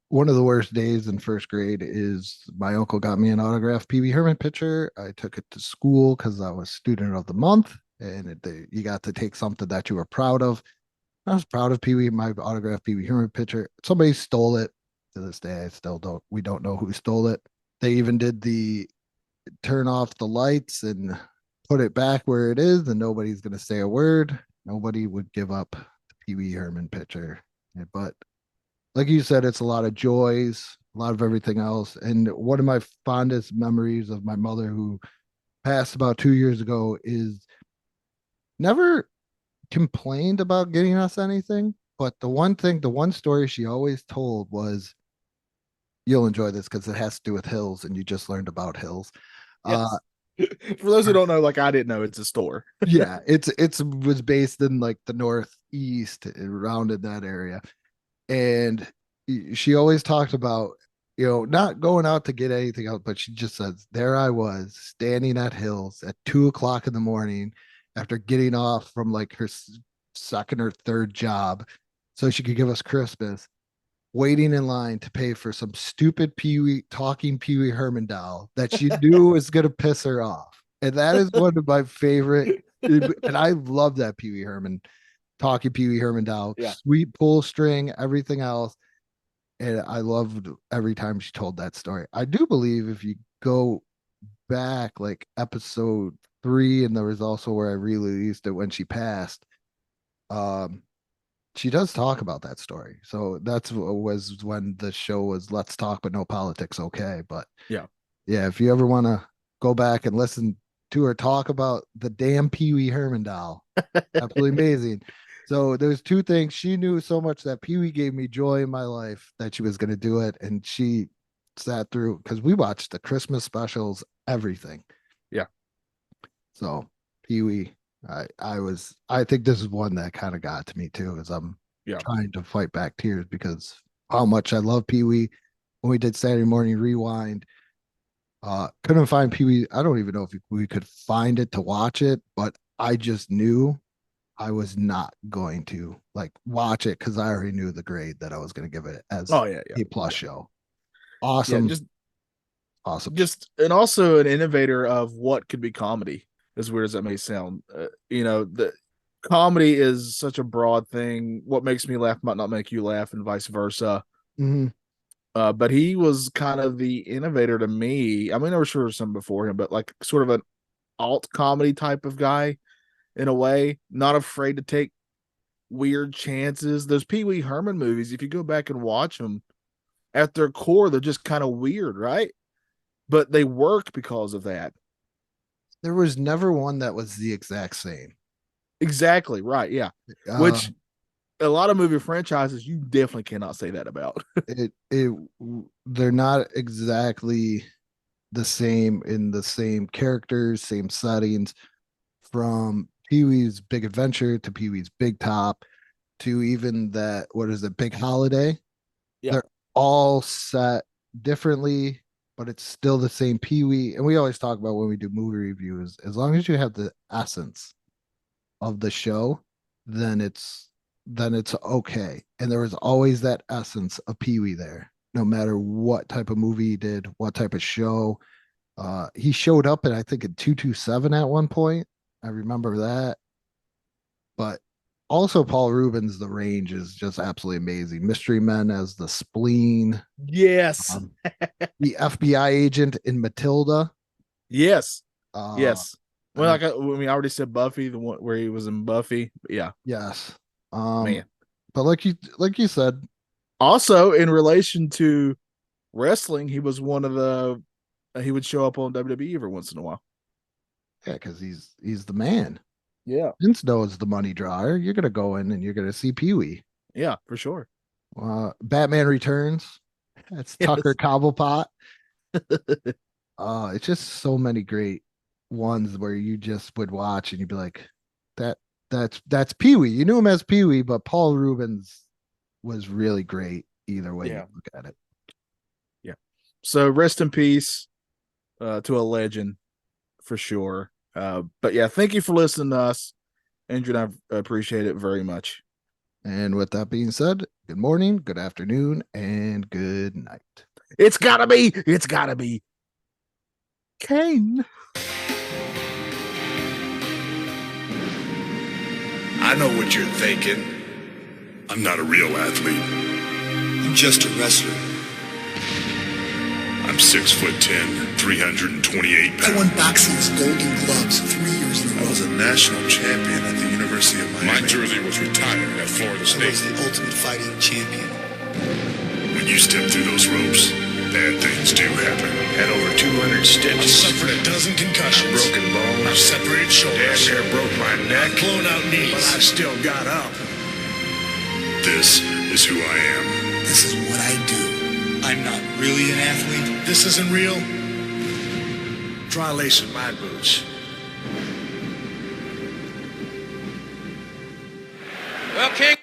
One of the worst days in first grade is my uncle got me an autographed Pee Wee Herman picture. I took it to school because I was student of the month, and you got to take something that you were proud of. I was proud of Pee Wee, my autographed Pee Wee Herman picture. Somebody stole it. To this day, I still don't. We don't know who stole it. They even did the turn off the lights and put it back where it is, and nobody's gonna say a word. Nobody would give up the Pee Wee Herman picture. But like you said, it's a lot of joys, a lot of everything else. And one of my fondest memories of my mother, who passed about 2 years ago, is never complained about getting us anything. But the one story she always told was, you'll enjoy this because it has to do with hills, and you just learned about hills. Yes. For those who don't know, like I didn't know, it's a store. Yeah, it's was based in like the Northeast, around in that area. And she always talked about, you know, not going out to get anything else, but she just says, there I was standing at Hills at 2 o'clock in the morning after getting off from like her second or third job so she could give us Christmas, waiting in line to pay for some stupid talking Pee Wee Herman doll that she knew was going to piss her off. And that is one of my favorite. And I love that Pee Wee Herman, talking Pee Wee Herman doll, Yeah. sweet pull string, everything else. And I loved every time she told that story. I do believe if you go back like episode 3, and there was also where I released it when she passed, she does talk about that story. So that's was when the show was Let's Talk But No Politics. Okay. But Yeah, if you ever want to go back and listen to her talk about the damn Pee Wee Herman doll, absolutely amazing. So there's two things. She knew so much that Pee Wee gave me joy in my life that she was going to do it. And she sat through, because we watched the Christmas specials, everything. Yeah. So Pee Wee, I think this is one that kind of got to me too, as I'm trying to fight back tears because how much I love Pee Wee. When we did Saturday Morning Rewind, couldn't find Pee Wee. I don't even know if we could find it to watch it, but I just knew I was not going to like watch it because I already knew the grade that I was going to give it as a plus show. Awesome. Awesome. And also an innovator of what could be comedy, as weird as that may sound. You know, the comedy is such a broad thing. What makes me laugh might not make you laugh, and vice versa. Mm-hmm. But he was kind of the innovator to me. I mean, there were sure some before him, but like sort of an alt comedy type of guy in a way, not afraid to take weird chances. Those Pee Wee Herman movies, if you go back and watch them, at their core, they're just kind of weird, right? But they work because of that. There was never one that was the exact same. Exactly right. Yeah. Which a lot of movie franchises you definitely cannot say that about. They're not exactly the same in the same characters, same settings, from Pee-wee's Big Adventure to Pee-wee's Big Top to even that, what is it, Big Holiday? Yeah. They're all set differently, but it's still the same Pee-wee. And we always talk about when we do movie reviews, as long as you have the essence of the show, then it's okay. And there was always that essence of Pee-wee there, no matter what type of movie he did, what type of show. He showed up in, I think, in 227 at one point. I remember that. But also Paul Rubens, the range is just absolutely amazing. Mystery Men as the spleen. Yes. The FBI agent in Matilda. Yes. Uh, Yes. Well, I already said Buffy, the one where he was in Buffy. But yeah. Yes. Man. But like you said, also in relation to wrestling, he was one of the he would show up on WWE every once in a while. yeah, because he's the man. Yeah. Vince knows the money drawer. You're gonna go in and you're gonna see Pee-wee. Yeah, for sure. Batman Returns. That's Yes. Tucker Cobblepot. It's just so many great ones where you just would watch and you'd be like, that's Pee-wee. You knew him as Pee-wee, but Paul Rubens was really great either way you look at it. Yeah. So rest in peace to a legend for sure. But yeah, thank you for listening to us. Andrew and I appreciate it very much. And with that being said, good morning, good afternoon, and good night. It's gotta be Kane. I know what you're thinking. I'm not a real athlete. I'm just a wrestler. I'm 6'10", 328 pounds. I won boxing's Golden Gloves 3 years in a row. I was a national champion at the University of Miami. My jersey was retired at Florida I State. was the ultimate fighting champion. When you step through those ropes, bad things do happen. Had over 200 stitches. I suffered a dozen concussions. Broken bones. I've separated shoulders. Damn near broke my neck. Blown out knees. But I still got up. This is who I am. This is what I do. I'm not really an athlete. This isn't real. Try lacing my boots. Well, King.